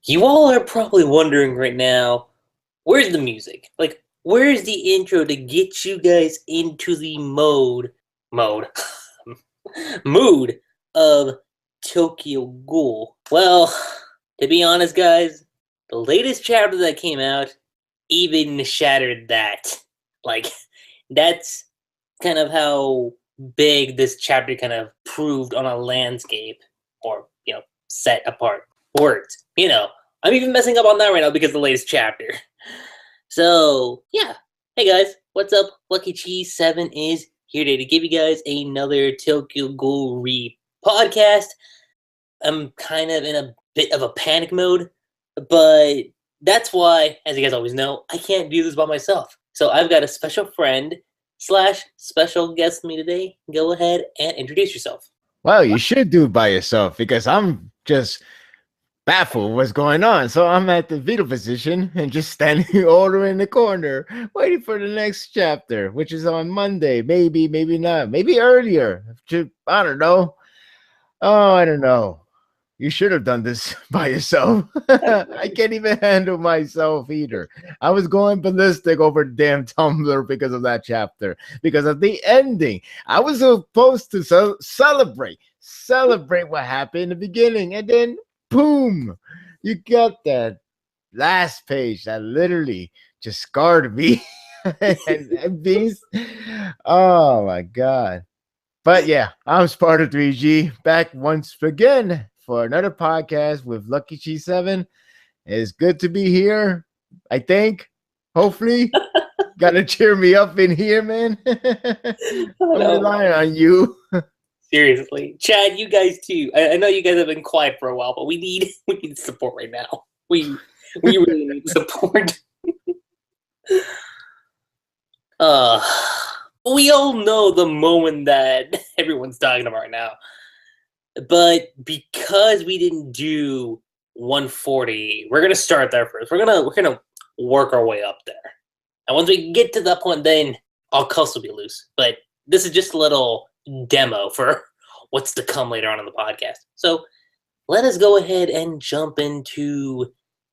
You all are probably wondering right now, where's the music? Like, where's the intro to get you guys into the mode, mood of Tokyo Ghoul? Well, to be honest, guys, the latest chapter that came out even shattered that. Like, that's kind of how big this chapter kind of proved on a landscape, or, set apart. Words. I'm even messing up on that right now because of the latest chapter. So, yeah. Hey guys, what's up? Lucky Cheese 7 is here today to give you guys another Tokyo Ghoul podcast. I'm kind of in a bit of a panic mode, but that's why, as you guys always know, I can't do this by myself. So I've got a special friend / special guest with me today. Go ahead and introduce yourself. Well, you should do it by yourself because I'm just baffled what's going on. So I'm at the fetal position and just standing all in the corner, waiting for the next chapter, which is on Monday. Maybe, maybe not. Maybe earlier. I don't know. Oh, I don't know. You should have done this by yourself. I can't even handle myself either. I was going ballistic over damn Tumblr because of that chapter, because of the ending. I was supposed to celebrate what happened in the beginning, and then boom, you got that last page that literally just scarred me. and these, oh my god. But yeah, I'm SPARDA3g back once again for another podcast with Lucky Cheese 7. It's good to be here, I think. Hopefully. Gotta cheer me up in here, man. I'm relying on you. Seriously. Chad, you guys too. I know you guys have been quiet for a while, but we need support right now. We really need support. We all know the moment that everyone's talking about right now. But because we didn't do 140, we're gonna start there first. We're gonna work our way up there. And once we get to that point, then all cuss will be loose. But this is just a little demo for what's to come later on in the podcast. So let us go ahead and jump into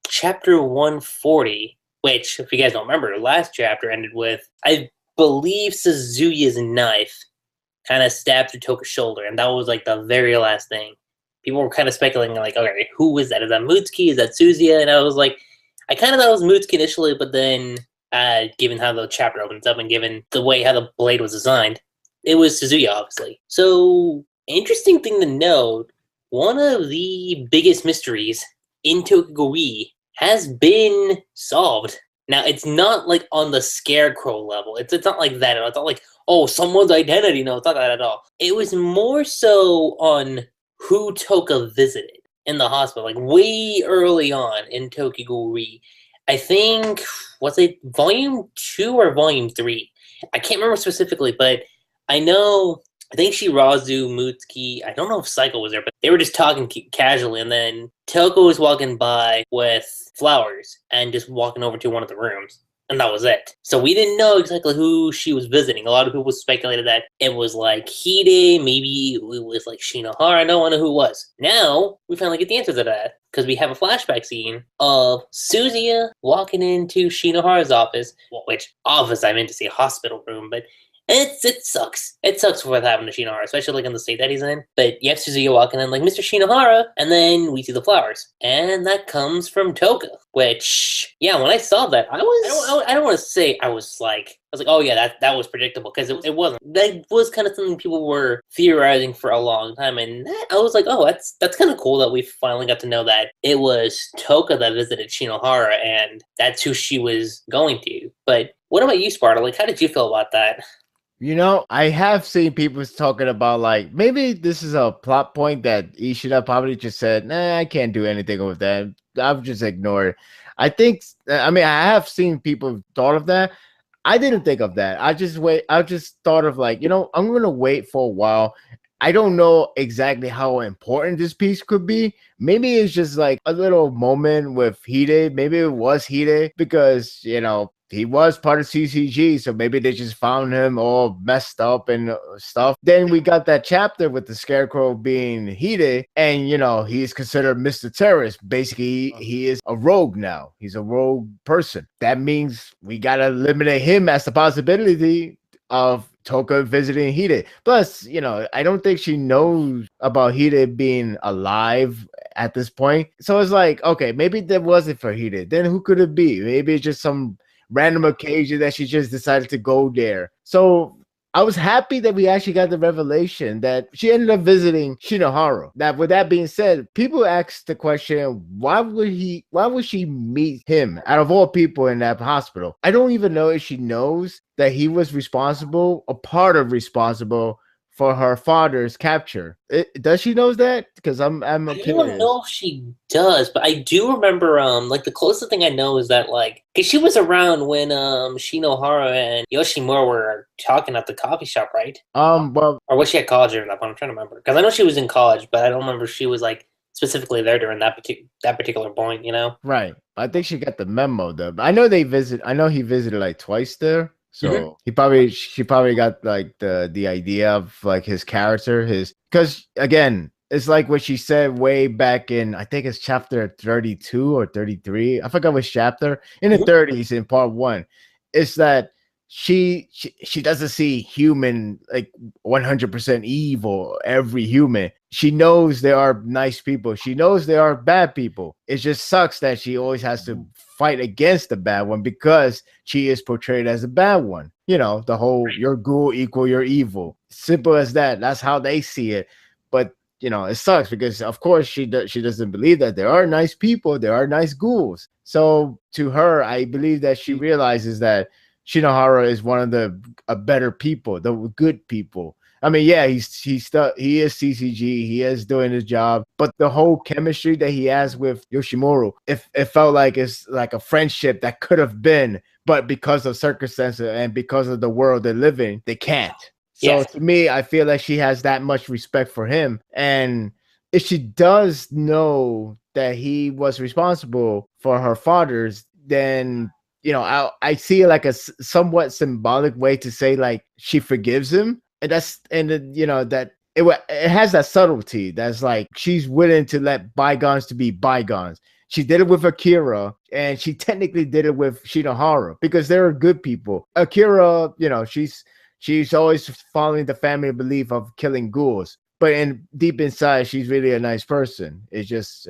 chapter 140, which, if you guys don't remember, the last chapter ended with, I believe, Suzuya's knife kind of stabbed through Toka's shoulder, and that was like the very last thing. People were kind of speculating, like, okay, who is that? Is that Mutsuki? Is that Suzuya? And I was like, I kind of thought it was Mutsuki initially, but then, given how the chapter opens up and given the way how the blade was designed, it was Suzuya, obviously. So, interesting thing to note, one of the biggest mysteries in Tokyo Ghoul has been solved. Now, it's not like on the Scarecrow level. It's not like that. It's not like, oh, someone's identity. No, it's not that at all. It was more so on who Toka visited in the hospital, like way early on in Tokyo Ghoul. I think, was it volume 2 or volume 3? I can't remember specifically, but I think Shirazu, Mutsuki, I don't know if Psycho was there, but they were just talking casually, and then Toko was walking by with flowers and just walking over to one of the rooms, and that was it. So we didn't know exactly who she was visiting. A lot of people speculated that it was like Hide, maybe it was like Shinohara, no one knew who it was. Now, we finally get the answer to that, because we have a flashback scene of Suzuya walking into Shinohara's office, which office I meant to say hospital room, but it sucks. It sucks with having to Shinohara, especially like in the state that he's in. But you have Suzuya walking in like, Mr. Shinohara, and then we see the flowers. And that comes from Toka. Which, yeah, when I saw that, I don't want to say I was like, oh yeah, that was predictable, because it wasn't. That was kind of something people were theorizing for a long time, and I was like, oh, that's kind of cool that we finally got to know that it was Toka that visited Shinohara, and that's who she was going to. But what about you, Sparta? Like, how did you feel about that? You know, I have seen people talking about, like, maybe this is a plot point that Ishida probably just said, nah, I can't do anything with that. I've just ignored it. I have seen people thought of that. I didn't think of that. I just thought of, like, I'm going to wait for a while. I don't know exactly how important this piece could be. Maybe it's just like a little moment with Hide. Maybe it was Hide because, he was part of CCG, so maybe they just found him all messed up and stuff. Then we got that chapter with the Scarecrow being Hide, and he's considered Mr. Terrorist. Basically, he is a rogue now. He's a rogue person. That means we gotta eliminate him as the possibility of Toka visiting Hide. Plus, I don't think she knows about Hide being alive at this point. So it's like, okay, maybe that wasn't for Hide. Then who could it be? Maybe it's just some random occasion that she just decided to go there. So I was happy that we actually got the revelation that she ended up visiting Shinohara. Now, with that being said, people ask the question, why would she meet him out of all people in that hospital? I don't even know if she knows that he was responsible, a part of responsible for her father's capture. Does she knows that? Because I'm I curious. don't know if she does, but I do remember like the closest thing I know is that like because she was around when Shinohara and Yoshimura were talking at the coffee shop, right? Well, or was she at college during that point? I'm trying to remember because I know she was in college, but I don't remember if she was like specifically there during that particular point. Right. I think she got the memo though. I know he visited like twice there. So she probably got like the idea of like his character, because again, it's like what she said way back in, I think it's chapter 32 or 33. I forgot which chapter in the 30s in part 1. It's that she doesn't see human like 100% evil, every human. She knows there are nice people. She knows there are bad people. It just sucks that she always has to fight against the bad one because she is portrayed as a bad one. The whole your ghoul equal your evil. Simple as that. That's how they see it. But it sucks because of course she doesn't believe that there are nice people, there are nice ghouls. So to her, I believe that she realizes that Shinohara is one of the better people, the good people. I mean, yeah, he is CCG, he is doing his job, but the whole chemistry that he has with Yoshimura, it felt like it's like a friendship that could have been, but because of circumstances and because of the world they live in, they can't. So to me, I feel like she has that much respect for him, and if she does know that he was responsible for her father's, then I see it like a somewhat symbolic way to say like she forgives him, and that it has that subtlety that's like she's willing to let bygones to be bygones. She did it with Akira, and she technically did it with Shinohara because they're good people. Akira, she's always following the family belief of killing ghouls, but deep inside, she's really a nice person. It's just,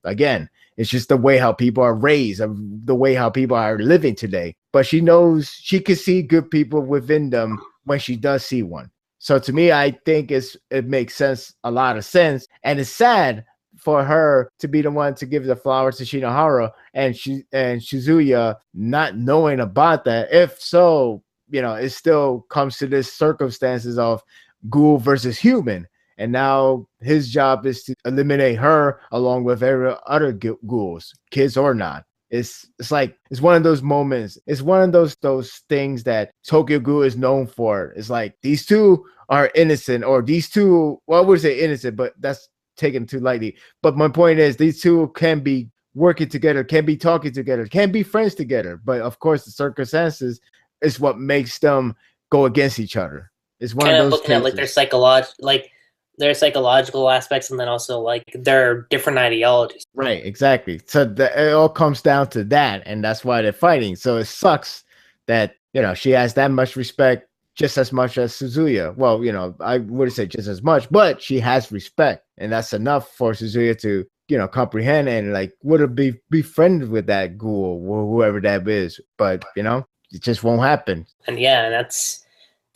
again, it's just the way how people are raised, the way how people are living today. But she knows she can see good people within them when she does see one. So to me, I think it makes sense, a lot of sense. And it's sad for her to be the one to give the flowers to Shinohara and Shizuya not knowing about that. If so, it still comes to this circumstances of ghoul versus human. And now his job is to eliminate her along with every other ghouls, kids or not. It's like it's one of those moments. It's one of those things that Tokyo Ghoul is known for. It's like these two are innocent, or these two, well, I would say innocent, but that's taken too lightly. But my point is, these two can be working together, can be talking together, can be friends together. But of course, the circumstances is what makes them go against each other. It's one kind of of those looking at like their psychological aspects, and then also like their different ideologies. Right, exactly. So it all comes down to that, and that's why they're fighting. So it sucks that she has that much respect, just as much as Suzuya. Well, I wouldn't say just as much, but she has respect, and that's enough for Suzuya to comprehend and like would have be friends with that ghoul or whoever that is. But it just won't happen. And yeah, it's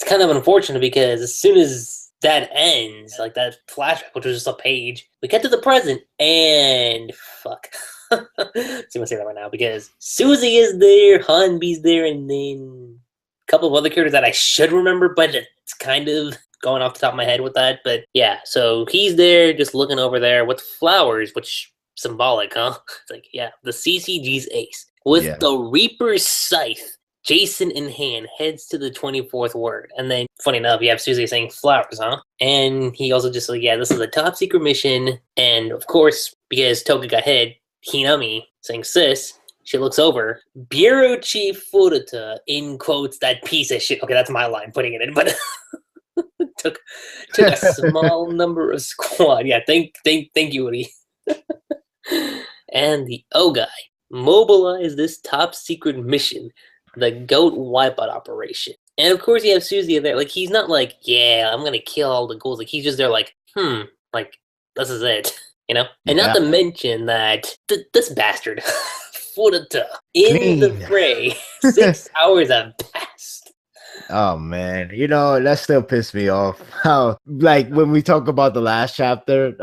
kind of unfortunate because as soon as that ends, like that flashback, which was just a page, we get to the present, and fuck. So I'm gonna say that right now because Susie is there, Hanbi's there, and then a couple of other characters that I should remember, but it's kind of going off the top of my head with that. But yeah, so he's there just looking over there with flowers, which symbolic, huh? It's like, yeah, the CCG's ace with the Reaper's scythe. Jason in hand heads to the 24th word. And then, funny enough, you have Susie saying flowers, huh? And he also just like, yeah, this is a top secret mission. And of course, because Toka got hit, Hinami saying sis, She looks over. Bureau Chief Furuta, in quotes, that piece of shit. Okay, that's my line putting it in, but took a small number of squad. Yeah, thank you, Woody. And the O guy mobilized this top secret mission, the Goat Wipeout operation. And of course, you have Suzie there. Like, he's not like, yeah, I'm gonna kill all the ghouls. Like, he's just there, like, like, this is it, you know. And not to mention that this bastard, Furuta, in the fray. 6 hours have passed. Oh man, you know, that still pissed me off. How, like, when we talk about the last chapter,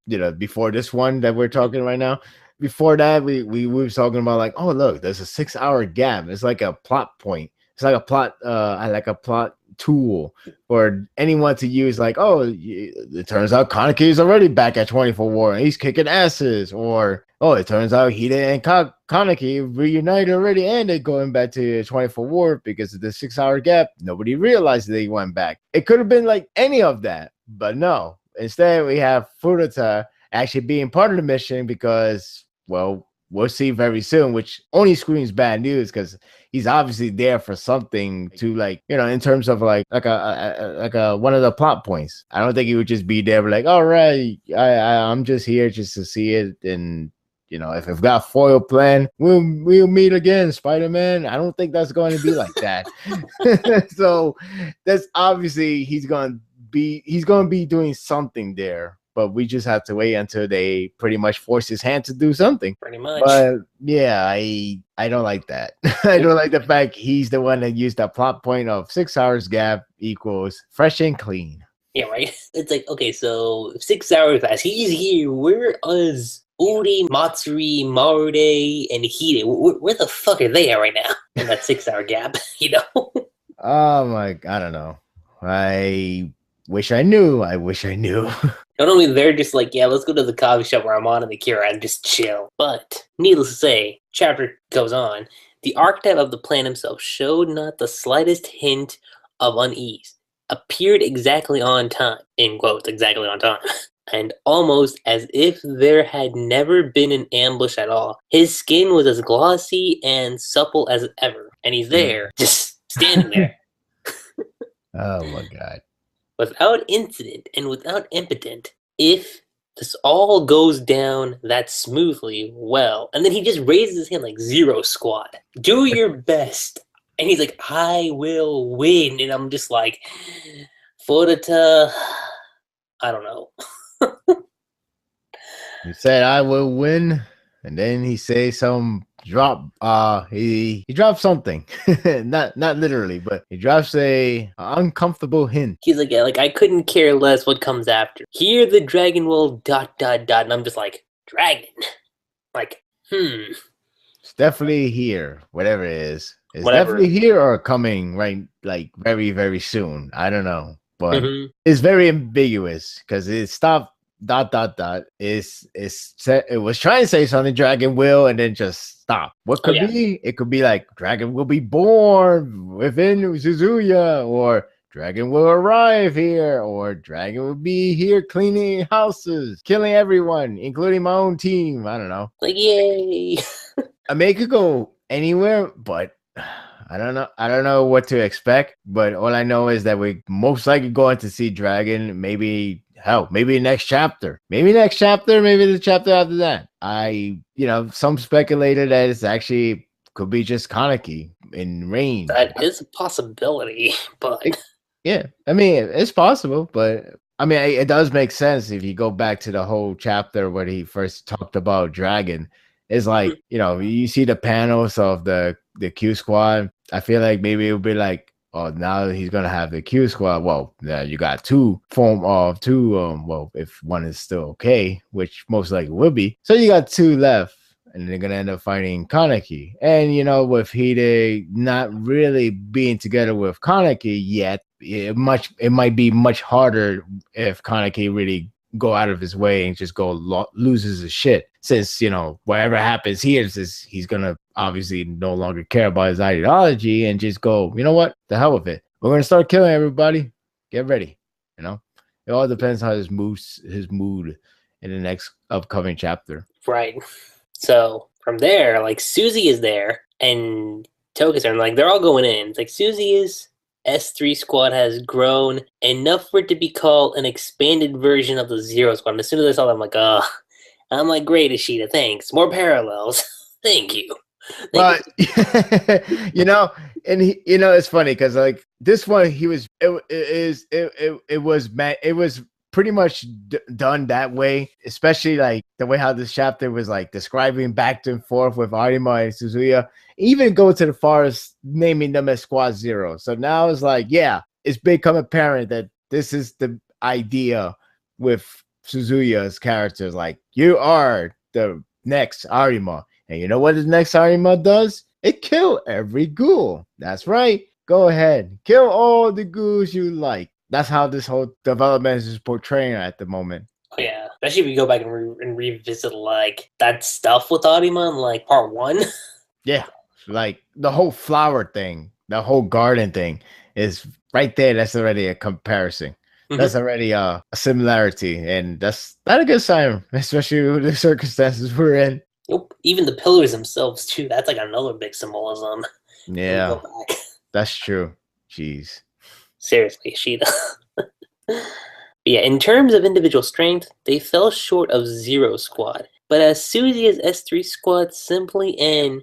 you know, before this one that we're talking right now, before that we were talking about like, oh look, there's a 6 hour gap. It's like a plot point. It's like a plot tool for anyone to use. Like, oh, it turns out Kaneki is already back at 24 War and he's kicking asses. Or, oh, it turns out Hide and Kaneki reunited already and they're going back to 24 War because of the 6 hour gap. Nobody realized they went back. It could have been like any of that, but no. Instead, we have Furuta actually being part of the mission because, well, we'll see very soon, which only screams bad news because he's obviously there for something to, like, you know, in terms of like a one of the plot points. I don't think he would just be there like, all right, I'm just here just to see it, and you know, if we've got foil plan, we'll meet again, Spider-Man. I don't think that's going to be like that. So that's obviously he's going to be doing something there. But we just have to wait until they pretty much force his hand to do something. Pretty much. But yeah, I don't like that. I don't like the fact he's the one that used that plot point of 6 hours gap equals fresh and clean. Yeah, right. It's like, okay, so 6 hours pass. He's here. Where is Uri, Matsuri, Marude, and Hide? Where the fuck are they at right now in that 6 hour gap? You know? Oh my, I don't know. I wish I knew. I wish I knew. Not only they're just like, yeah, let's go to the coffee shop where I'm on and the Kira and just chill. But, needless to say, chapter goes on. The archetype of the plan himself showed not the slightest hint of unease. Appeared exactly on time, in quotes, exactly on time. And almost as if there had never been an ambush at all. His skin was as glossy and supple as ever. And he's there, just standing there. Oh my God. Without incident and without impotent, if this all goes down that smoothly, well, and then he just raises his hand like, zero squad. Do your best. And he's like, I will win. And I'm just like, Furuta, I don't know. He said, I will win. And then he says some drop. He dropped something. not literally, but he drops a uncomfortable hint. He's like, yeah, like, I couldn't care less what comes after. Here the dragon will ... And I'm just like, dragon. Like, It's definitely here. Whatever it is. It's definitely here or coming right, like very, very soon. I don't know. But it's very ambiguous because it stopped ... It was trying to say something, dragon will, and then just stop. What could be? It could be like dragon will be born within Suzuya, or dragon will arrive here, or dragon will be here cleaning houses, killing everyone, including my own team. I don't know. Like, yay. I mean, it could go anywhere, but I don't know. I don't know what to expect, but all I know is that we're most likely going to see dragon. Maybe next chapter. Maybe the chapter after that. Some speculated that it's actually could be just Kaneki in range. That is a possibility, but yeah, I mean, it's possible, but I mean, it does make sense if you go back to the whole chapter where he first talked about dragon. It's like, you see the panels of the Q squad. I feel like maybe it would be like, oh, now he's gonna have the Q squad. Well, yeah, you got two. Well, if one is still okay, which most likely will be. So you got two left, and they're gonna end up fighting Kaneki. And with Hide not really being together with Kaneki yet, it might be much harder if Kaneki really go out of his way and just loses his shit. Since whatever happens here, he's gonna obviously no longer care about his ideology and just go, you know what, the hell with it. We're gonna start killing everybody. Get ready. It all depends on his mood in the next upcoming chapter. Right. So from there, like Susie is there and Toka's there, and like they're all going in. It's like Susie's S3 squad has grown enough for it to be called an expanded version of the Zero Squad. And as soon as I saw that, I'm like, I'm like, great, Ishida, thanks. More parallels. Thank you. But you know, and it's funny because like this one, it was pretty much done that way, especially like the way how this chapter was like describing back and forth with Arima and Suzuya, even go to the far as naming them as Squad Zero. So now it's like, yeah, it's become apparent that this is the idea with Suzuya's characters. Like, you are the next Arima. And you know what the next Arima does? It kill every ghoul. That's right. Go ahead. Kill all the ghouls you like. That's how this whole development is portraying at the moment. Oh, yeah. Especially if we go back and revisit like that stuff with Arima in like part 1. Yeah. Like the whole flower thing, the whole garden thing is right there. That's already a comparison. Mm-hmm. That's already a similarity. And that's not a good sign, especially with the circumstances we're in. Nope. Even the pillars themselves, too. That's like another big symbolism. Yeah. That's true. Jeez. Seriously, Ishida. Yeah, in terms of individual strength, they fell short of Zero Squad. But as Suzuya's S3 squad simply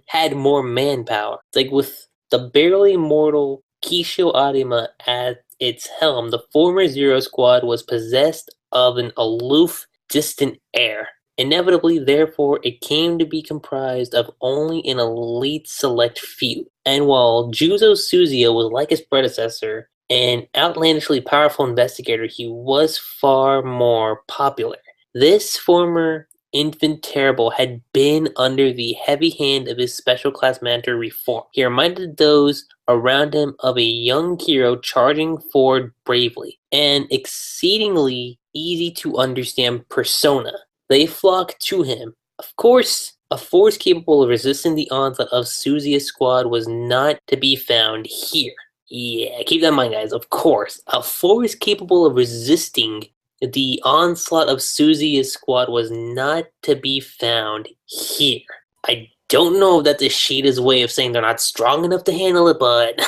had more manpower. Like with the barely mortal Kisho Arima at its helm, the former Zero Squad was possessed of an aloof, distant air. Inevitably, therefore, it came to be comprised of only an elite select few. And while Juzo Suzuya was like his predecessor, an outlandishly powerful investigator, he was far more popular. This former infant terrible had been under the heavy hand of his special class mentor Reform. He reminded those around him of a young hero charging forward bravely, an exceedingly easy to understand persona. They flocked to him. Of course, a force capable of resisting the onslaught of Suzuya's squad was not to be found here. Yeah, keep that in mind, guys. Of course, a force capable of resisting the onslaught of Suzuya's squad was not to be found here. I don't know if that's Ishida's way of saying they're not strong enough to handle it, but...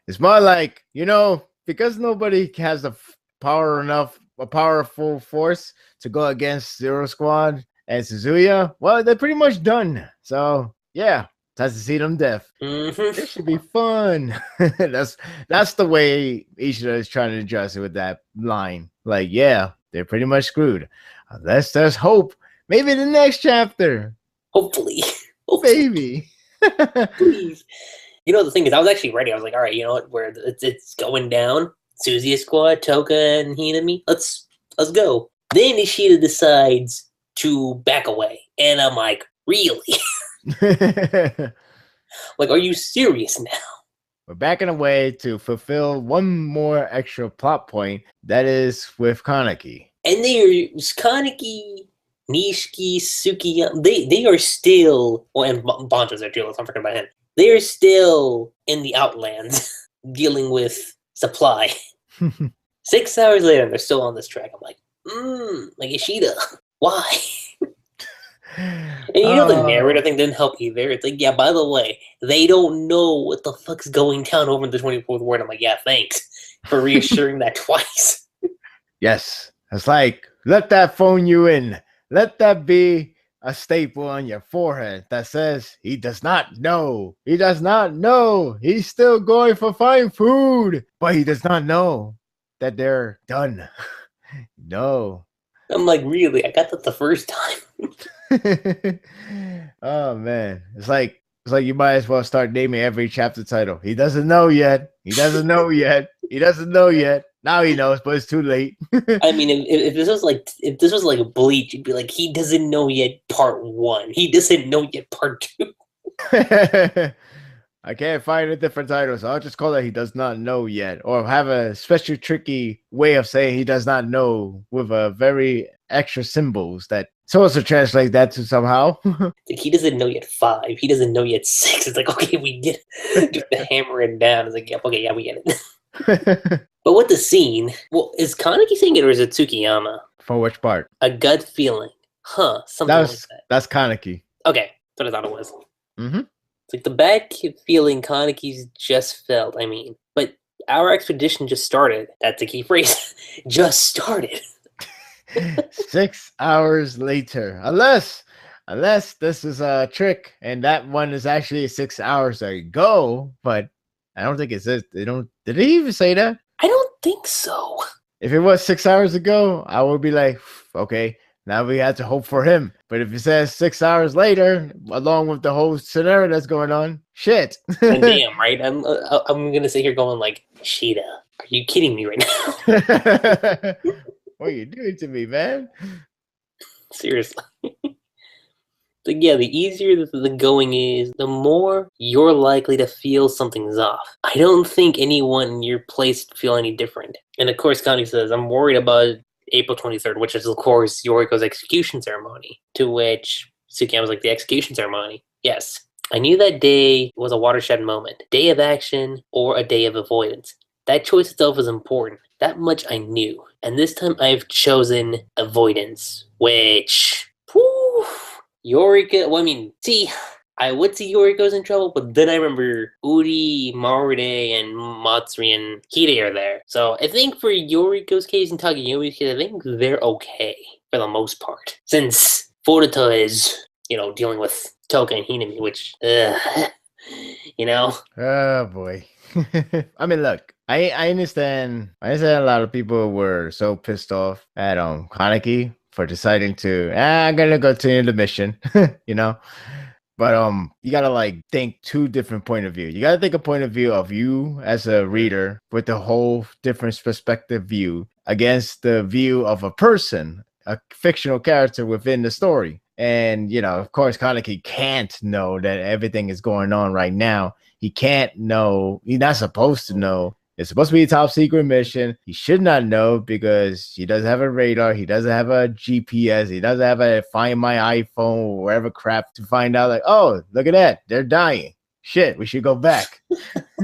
It's more like, because nobody has a powerful force to go against Zero Squad and Suzuya, well, they're pretty much done. So, yeah. Has to see them death. Mm-hmm. It should be fun. That's the way Ishida is trying to address it with that line. Like, yeah, they're pretty much screwed. Unless there's hope. Maybe the next chapter. Hopefully. Maybe. Please. The thing is, I was actually ready. I was like, all right, you know what? Where it's going down. Suzuya squad, Toka, and Hinami. Let's go. Then Ishida decides to back away. And I'm like, really? Like, are you serious now? We're backing away to fulfill one more extra plot point. That is with Kaneki. And Kaneki, Nishiki, Suki. They are still. Well, and Banjo's there too. Let's not forget about him. They are still in the Outlands dealing with supply. 6 hours later, and they're still on this track. I'm like, like Ishida, why? And the narrator thing didn't help either. It's like, yeah, by the way, they don't know what the fuck's going down over in the 24th ward. I'm like, yeah, thanks for reassuring that twice. Yes. It's like, let that phone you in. Let that be a staple on your forehead that says, he does not know. He does not know. He's still going for fine food. But he does not know that they're done. No. I'm like, really? I got that the first time. Oh man, it's like you might as well start naming every chapter title. He doesn't know yet. He doesn't know yet. He doesn't know yet. Now he knows, but it's too late. I mean, if this was like Bleach, it'd be like, he doesn't know yet part 1. He doesn't know yet part 2. I can't find a different title, so I'll just call it He Does Not Know Yet, or have a special tricky way of saying he does not know with a very extra symbols that supposed to translate that to somehow. He doesn't know yet 5. He doesn't know yet 6. It's like, okay, we get it. Just to hammer it down. It's like, yep, okay, yeah, we get it. But with the scene, well, is Kaneki saying it or is it Tsukiyama? For which part? A gut feeling. Huh, something like that. That's Kaneki. Okay, that's what I thought it was. Mm-hmm. It's like the bad feeling Kaneki's just felt, I mean. But our expedition just started. That's a key phrase. Just started. 6 hours later. Unless this is a trick and that one is actually 6 hours ago, but I don't think it says they don't did they even say that? I don't think so. If it was 6 hours ago, I would be like, okay, now we have to hope for him. But if it says 6 hours later, along with the whole scenario that's going on, shit. And damn, right? I'm gonna sit here going like, Sheeta, are you kidding me right now? What are you doing to me, man? Seriously. But yeah, the easier the going is, the more you're likely to feel something's off. I don't think anyone in your place would feel any different. And of course, Connie says, I'm worried about April 23rd, which is, of course, Yoriko's execution ceremony. To which Tsukiyama was like, the execution ceremony? Yes. I knew that day was a watershed moment. Day of action or a day of avoidance. That choice itself was important. That much I knew. And this time I've chosen avoidance, which... whew, Yoriko, well, I mean, see, I would see Yoriko's in trouble, but then I remember Uri, Marude, and Matsuri and Hide are there. So I think for Yoriko's case and Takeyomi's case, I think they're okay for the most part. Since Furuta is, dealing with Toka and Hinami, which, Oh boy. I mean, look, I understand. I understand a lot of people were so pissed off at Kaneki for deciding to I'm gonna go to the mission, But you gotta think two different point of view. You gotta think a point of view of you as a reader with the whole different perspective view against the view of a person, a fictional character within the story. And of course, Kaneki can't know that everything is going on right now. He can't know. He's not supposed to know. It's supposed to be a top secret mission. He should not know because he doesn't have a radar. He doesn't have a GPS. He doesn't have a Find My iPhone or whatever crap to find out oh, look at that. They're dying. Shit, we should go back.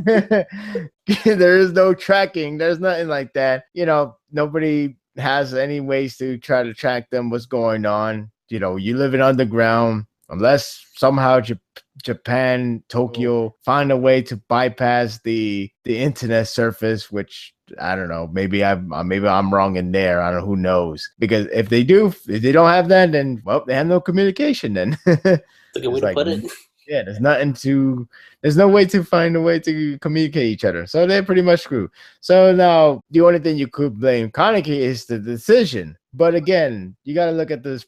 There is no tracking. There's nothing like that. Nobody has any ways to try to track them, what's going on. You live in underground unless somehow Japan, Tokyo find a way to bypass the internet surface, which I don't know. Maybe I'm wrong in there. I don't know. Who knows? Because if they don't have that, then they have no communication. Then that's a good way to put it. Yeah, there's no way to find a way to communicate each other. So they're pretty much screwed. So now the only thing you could blame Kaneki is the decision. But again, you got to look at this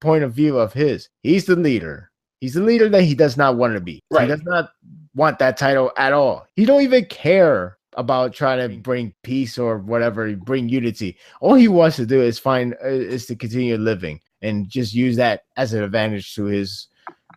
point of view of his. He's the leader. He's the leader that he does not want to be. Right. He does not want that title at all. He don't even care about trying to bring peace or whatever, bring unity. All he wants to do is to continue living and just use that as an advantage to his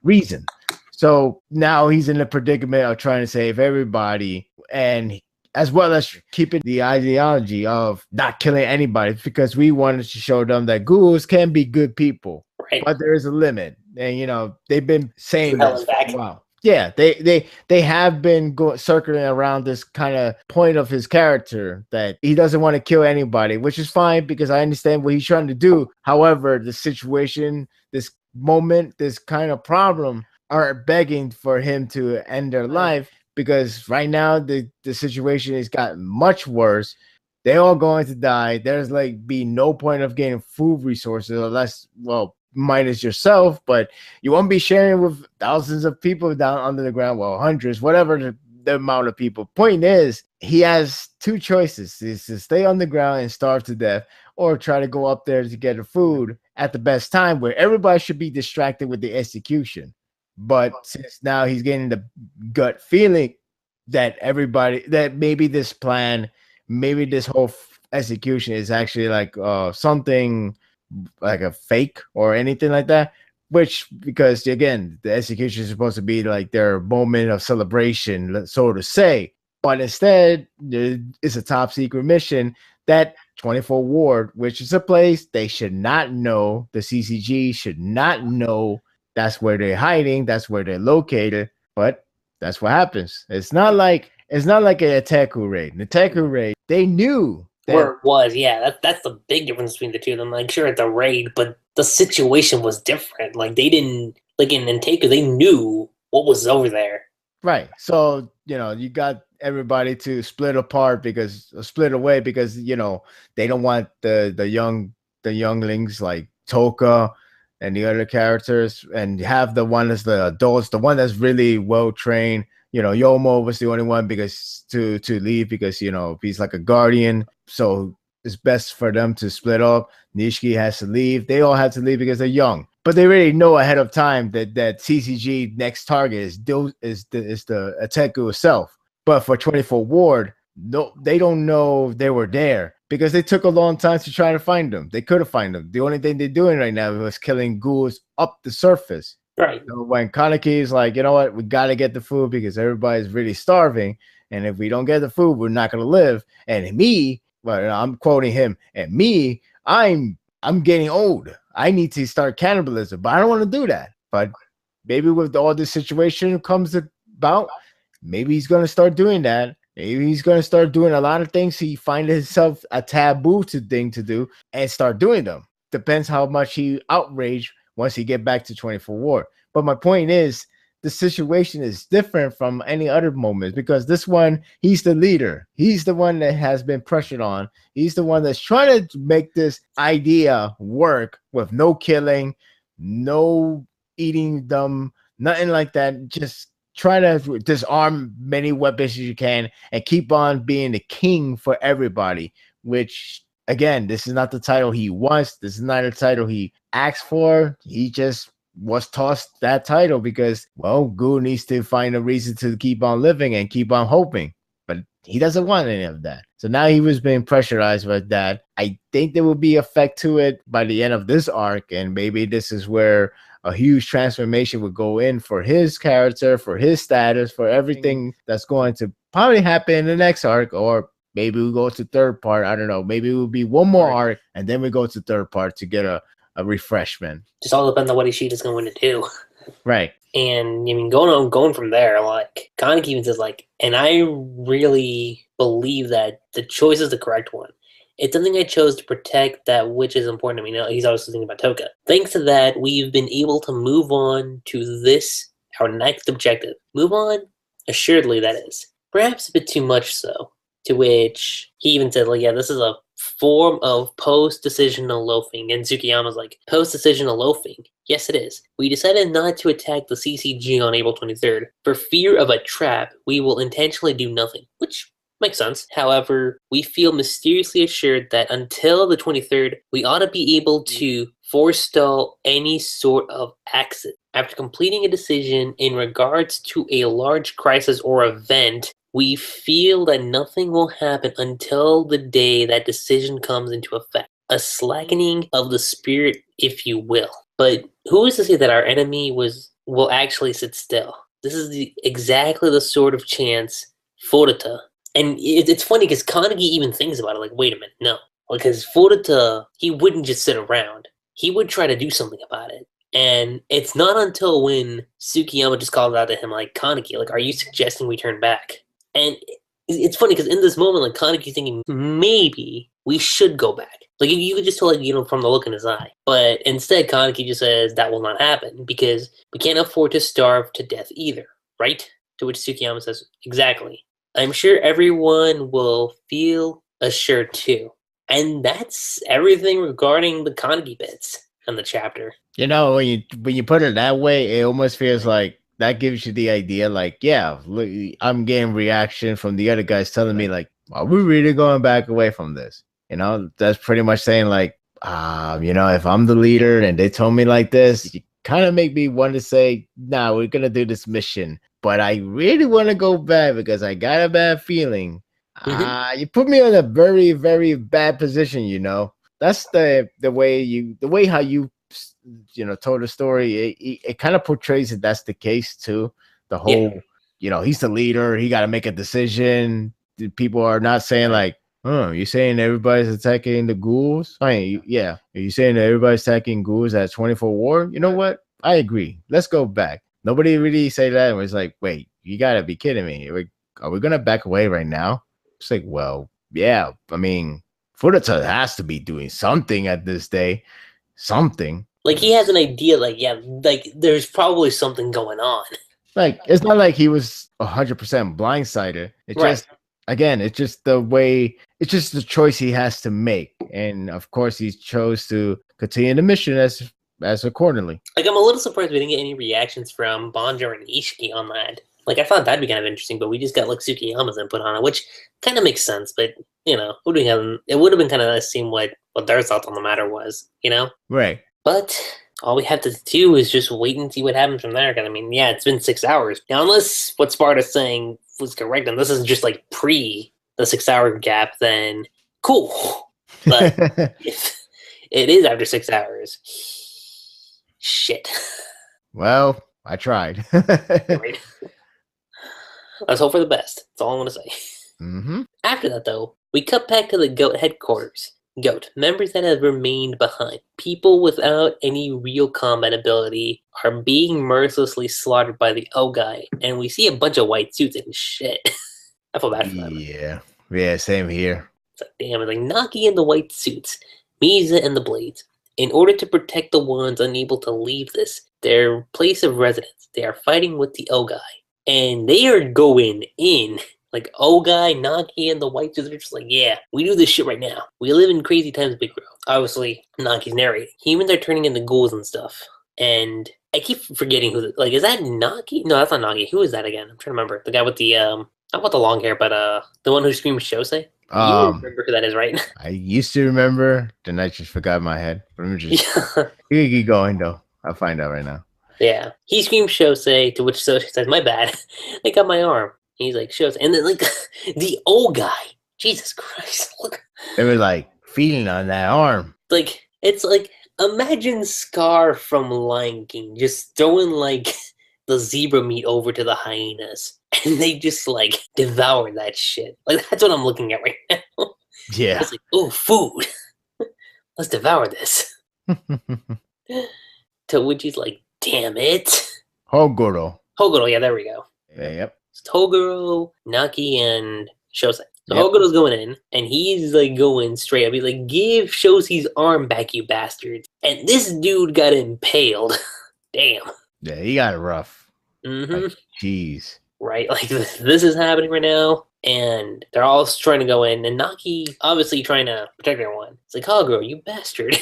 reason. So now he's in the predicament of trying to save everybody, and as well as keeping the ideology of not killing anybody, because we wanted to show them that ghouls can be good people, right? But there is a limit, and they've been saying that for a while. Yeah, they have been circling around this kind of point of his character that he doesn't want to kill anybody, which is fine because I understand what he's trying to do. However, the situation, this moment, this kind of problem are begging for him to end their life, because right now the situation has gotten much worse. They're all going to die. There's be no point of getting food resources unless, minus yourself, but you won't be sharing with thousands of people down under the ground, hundreds, whatever the amount of people. Point is, he has two choices: is to stay on the ground and starve to death, or try to go up there to get the food at the best time where everybody should be distracted with the execution. But since now he's getting the gut feeling that maybe this plan, maybe this whole execution is actually something like a fake or anything like that, which, because again, the execution is supposed to be their moment of celebration, so to say, but instead it's a top secret mission that 24 Ward, which is a place they should not know, the CCG should not know that's where they're hiding, that's where they're located, but that's what happens. It's not like a Teku raid. The Teku raid, they knew where it was. Yeah, that's the big difference between the two of them. Sure, it's a raid, but the situation was different. Like they didn't like in Taker, they knew what was over there. Right. So, you got everybody to split apart because split away because, they don't want the younglings like Toka and the other characters, and have the one that's the adults, the one that's really well trained. Yomo was the only one because to leave because, he's like a guardian. So it's best for them to split up. Nishiki has to leave. They all have to leave because they're young. But they already know ahead of time that CCG next target is the Ateku itself. But for 24 Ward, no, they don't know they were there because they took a long time to try to find them. They couldn't find them. The only thing they're doing right now was killing ghouls up the surface. Right. So when Kaneki is like, you know what, we got to get the food because everybody's really starving. And if we don't get the food, we're not going to live. And me, well, I'm quoting him, and me, I'm getting old. I need to start cannibalism, but I don't want to do that. But maybe with all this situation comes about, maybe he's going to start doing that. Maybe he's going to start doing a lot of things. He finds himself a taboo thing to do and start doing them. Depends how much he outraged once he get back to 24 War. But my point is, the situation is different from any other moments because this one, he's the leader. He's the one that has been pressured on. He's the one that's trying to make this idea work with no killing, no eating them, nothing like that. Just try to disarm many weapons as you can and keep on being the king for everybody, which again, this is not the title he wants. This is not a title he asked for. He just was tossed that title because, well, Ghoul needs to find a reason to keep on living and keep on hoping. But he doesn't want any of that. So now he was being pressurized with that. I think there will be effect to it by the end of this arc, and maybe this is where a huge transformation would go in for his character, for his status, for everything that's going to probably happen in the next arc, or maybe we go to third part. I don't know. Maybe it will be one more arc, and then we go to third part to get a refreshment. Just all depends on what Ishida's going to do. Right. And I mean, going from there, like Kaneki even says, like, and I really believe that the choice is the correct one. It's something I chose to protect that which is important to me. Now, he's also thinking about Toka. Thanks to that, we've been able to move on to this, our next objective. Move on, assuredly, that is. Perhaps a bit too much so. To which he even said, like, yeah, this is a form of post-decisional loafing. And Tsukiyama's like, post-decisional loafing? Yes, it is. We decided not to attack the CCG on April 23rd. For fear of a trap, we will intentionally do nothing. Which makes sense. However, we feel mysteriously assured that until the 23rd, we ought to be able to forestall any sort of accident. After completing a decision in regards to a large crisis or event, we feel that nothing will happen until the day that decision comes into effect. A slackening of the spirit, if you will. But who is to say that our enemy will actually sit still? This is exactly the sort of chance Furuta. And it's funny because Kaneki even thinks about it, like, wait a minute, no. Because Furuta, he wouldn't just sit around. He would try to do something about it. And it's not until when Tsukiyama just calls out to him, like, Kaneki, like, are you suggesting we turn back? And it's funny because in this moment, like, Kaneki's thinking, maybe we should go back. Like, you could just tell, like, from the look in his eye. But instead, Kaneki just says that will not happen because we can't afford to starve to death either, right? To which Tsukiyama says, exactly. I'm sure everyone will feel assured too. And that's everything regarding the Kaneki bits in the chapter. You know, when you put it that way, it almost feels like that gives you the idea, like, yeah, look, I'm getting reaction from the other guys telling me, like, are we really going back away from this? You know, that's pretty much saying, like, if I'm the leader and they told me like this, you kind of make me want to say, nah, we're going to do this mission. But I really want to go back because I got a bad feeling. You put me in a very, very bad position, you know. That's the way how you told the story. It kind of portrays that that's the case too. The whole, he's the leader. He got to make a decision. People are not saying like, oh, you're saying everybody's attacking the ghouls? Yeah. Are you saying that everybody's attacking ghouls at 24 War? You know what? I agree. Let's go back. Nobody really say that. It was like, wait, you got to be kidding me. Are we going to back away right now? It's like, well, yeah. I mean, Furuta has to be doing something at this day. something. Like he has an idea. Like yeah, like there's probably something going on. Like it's not like he was 100% blindsided. It Right. just again, it's just the way. It's just the choice he has to make, and of course, he chose to continue the mission as accordingly. Like I'm a little surprised we didn't get any reactions from Bonjo and Ishiki on that. Like I thought that'd be kind of interesting, but we just got like Tsukiyama's input on it, which kind of makes sense. But you know, it would have been kind of nice seeing what their thoughts on the matter was. You know. Right. But all we have to do is just wait and see what happens from there. Because, I mean, yeah, it's been 6 hours. Now, unless what Sparta's saying was correct, and this is just like pre the 6 hour gap, then cool. But if it is after 6 hours, shit. Well, I tried. Right? Let's hope for the best. That's all I'm going to say. Mm-hmm. After that, though, we cut back to the GOAT headquarters. GOAT, members that have remained behind, people without any real combat ability, are being mercilessly slaughtered by the Ogai, and we see a bunch of white suits and shit. I feel bad for them. Yeah, same here. It's like, damn, it's like Naki in the white suits, Misa and the Blades. In order to protect the ones unable to leave their place of residence, they are fighting with the Ogai, and they are going in. Like, Ogai, Naki, and the white dudes are just like, yeah, we do this shit right now. We live in crazy times, Big Bro. Obviously, Naki's narrating. Humans are turning into ghouls and stuff. And I keep forgetting who, like, is that Naki? No, that's not Naki. Who is that again? I'm trying to remember. The guy with the, not with the long hair, but, the one who screams Shosei? You remember who that is, right? I used to remember, then I just forgot in my head. Let me just keep going, though. I'll find out right now. Yeah. He screams Shosei, to which Shosei says, my bad. They got my arm. He's like, shows, and then like the old guy, Jesus Christ, look. They were like feeling on that arm. Like it's like imagine Scar from Lion King just throwing like the zebra meat over to the hyenas, and they just like devour that shit. Like that's what I'm looking at right now. Yeah. It's like, oh, food. Let's devour this. To which he's like, damn it. Hogoro, yeah, there we go. Yep. It's Toguro, Naki, and Shosei. So Hogoro's going in, and he's like going straight up. He's like, give Shosei's arm back, you bastards. And this dude got impaled. Damn. Yeah, he got it rough. Mm-hmm. Like, jeez. Right, like this is happening right now, and they're all trying to go in, and Naki obviously trying to protect everyone. It's like, Hogoro, you bastard.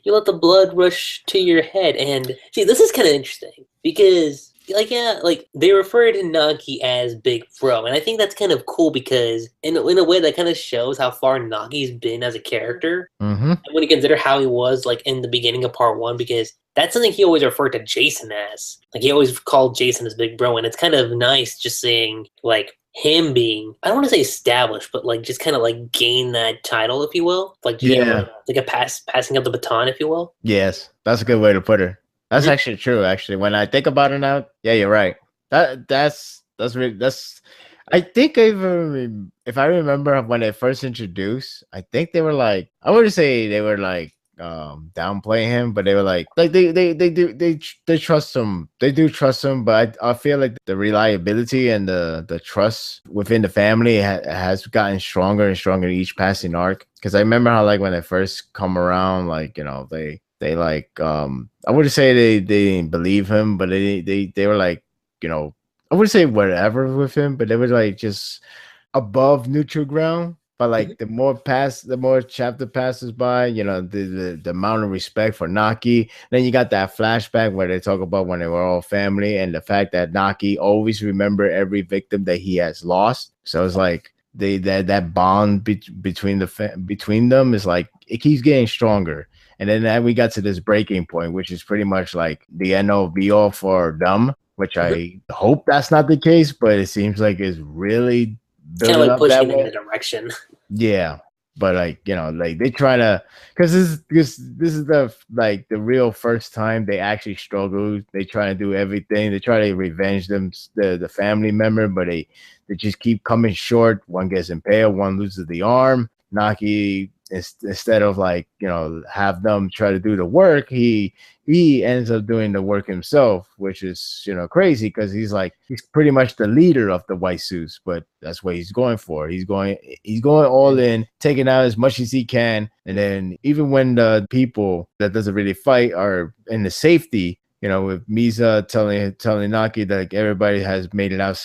You let the blood rush to your head. And see, this is kind of interesting, because like, yeah, like they refer to Naki as Big Bro, and I think that's kind of cool because in a way that kind of shows how far Naki's been as a character. Mm-hmm. And when you consider how he was like in the beginning of part 1, because that's something he always referred to Jason as. Like he always called Jason as Big Bro, and it's kind of nice just seeing like him being, I don't want to say established, but like just kind of like gain that title, if you will. Like like a passing of the baton, if you will. Yes, that's a good way to put it. That's actually true. Actually, when I think about it now, yeah, you're right. That's really. I think if I remember when they first introduced, I think they were like, I wouldn't say they were like downplaying him, but they were like they trust him. They do trust him, but I feel like the reliability and the trust within the family has gotten stronger and stronger each passing arc. Because I remember how like when they first come around, like they like I wouldn't say they didn't believe him, but they were like, I wouldn't say whatever with him, but they were like just above neutral ground. But like the more chapter passes by, the amount of respect for Naki. Then you got that flashback where they talk about when they were all family, and the fact that Naki always remember every victim that he has lost. So it's like that bond between them is like it keeps getting stronger. And then we got to this breaking point, which is pretty much like the end all be all for them, which I hope that's not the case, but it seems like it's really kind of like pushing in the direction. Yeah, but like like they try to, because this is the real first time they actually struggle. They try to do everything. They try to revenge the family member, but they just keep coming short. One gets impaled, one loses the arm. Naki instead of like, have them try to do the work, he ends up doing the work himself, which is, crazy, because he's pretty much the leader of the white suits, but that's what he's going for. He's going all in, taking out as much as he can. And then even when the people that doesn't really fight are in the safety, with Misa telling Naki that like, everybody has made it out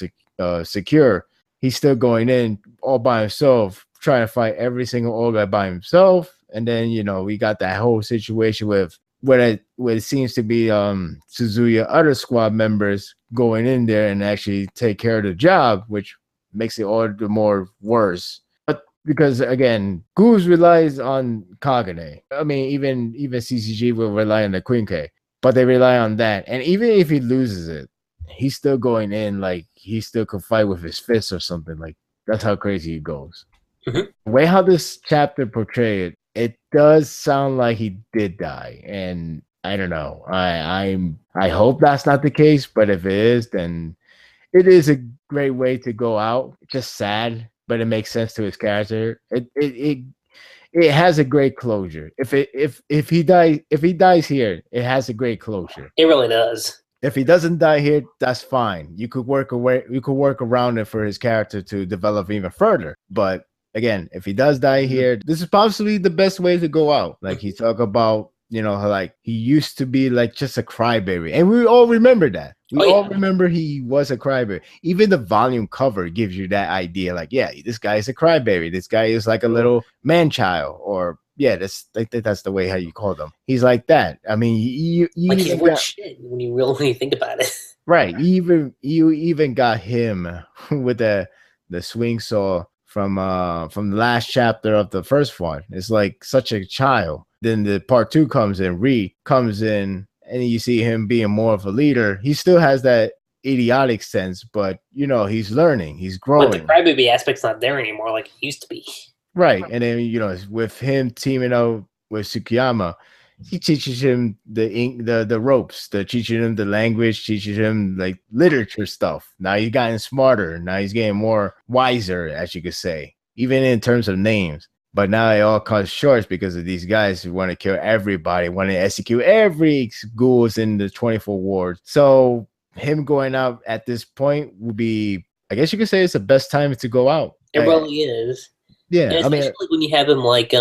secure, he's still going in all by himself, trying to fight every single old guy by himself. And then, we got that whole situation with what it seems to be Suzuya other squad members going in there and actually take care of the job, which makes it all the more worse. But because again, Goose relies on Kagane. I mean, even CCG will rely on the Queen K, but they rely on that. And even if he loses it, he's still going in like he still could fight with his fists or something. Like, that's how crazy he goes. Mm-hmm. The way how this chapter portrayed it does sound like he did die, and I don't know. I hope that's not the case, but if it is, then it is a great way to go out. Just sad, but it makes sense to his character. It has a great closure. If he dies here, it has a great closure. It really does. If he doesn't die here, that's fine. You could work around it for his character to develop even further. But again, if he does die here, this is possibly the best way to go out. Like, he talk about, like he used to be like just a crybaby, and we all remember that. We all remember he was a crybaby. Even the volume cover gives you that idea. Like, yeah, this guy is a crybaby. This guy is like a little man child, or that's the way how you call them. He's like that. I mean, you like he's weird shit when you really think about it. Right. You even got him with the swing saw from the last chapter of the first one. It's like such a child. Then the part 2 comes in, comes in, and you see him being more of a leader. He still has that idiotic sense, but he's learning, he's growing. But the crybaby aspect's not there anymore like it used to be. Right. And then with him teaming up with Tsukiyama, he teaches him the ropes, teaching him the language, teaches him like literature stuff. Now he's gotten smarter. Now he's getting more wiser, as you could say, even in terms of names. But now it all comes short because of these guys who want to kill everybody, want to execute every ghouls in the 24 wards. So him going out at this point would be, I guess you could say, it's the best time to go out. It really is. Yeah, and especially when you have him like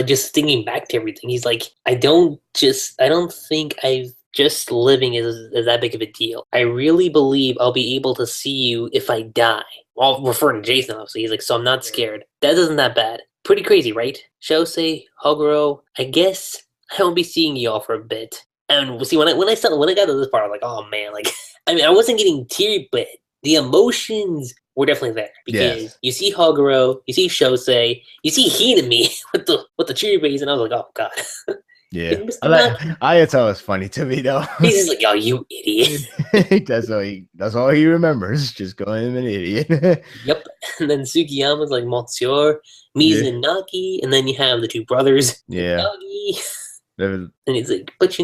just thinking back to everything. He's like, I don't think I've just living is that big of a deal. I really believe I'll be able to see you if I die. Well, referring to Jason, obviously. He's like, so I'm not scared. That isn't that bad. Pretty crazy, right? Shosei, Hoguro, I guess I won't be seeing y'all for a bit. And we'll see, when I got to this part, I was like, oh man, like, I mean, I wasn't getting teary, but the emotions were definitely there. Because you see Hoguro, you see Shosei, you see Hinami with the cheery face, and I was like, oh god. Yeah, Ayato is funny to me though. He's just like, "Oh, you idiot!" that's all he remembers. Just calling him an idiot. Yep. And then Tsukiyama's like Monsieur, Mizunaki, and then you have the two brothers. Yeah. And he's like, "But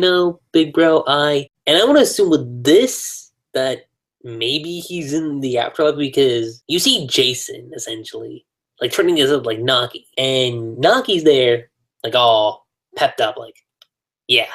big bro, and I want to assume with this that maybe he's in the afterlife because you see Jason essentially like turning his up like Naki, and Naki's there like all pepped up, like, yeah,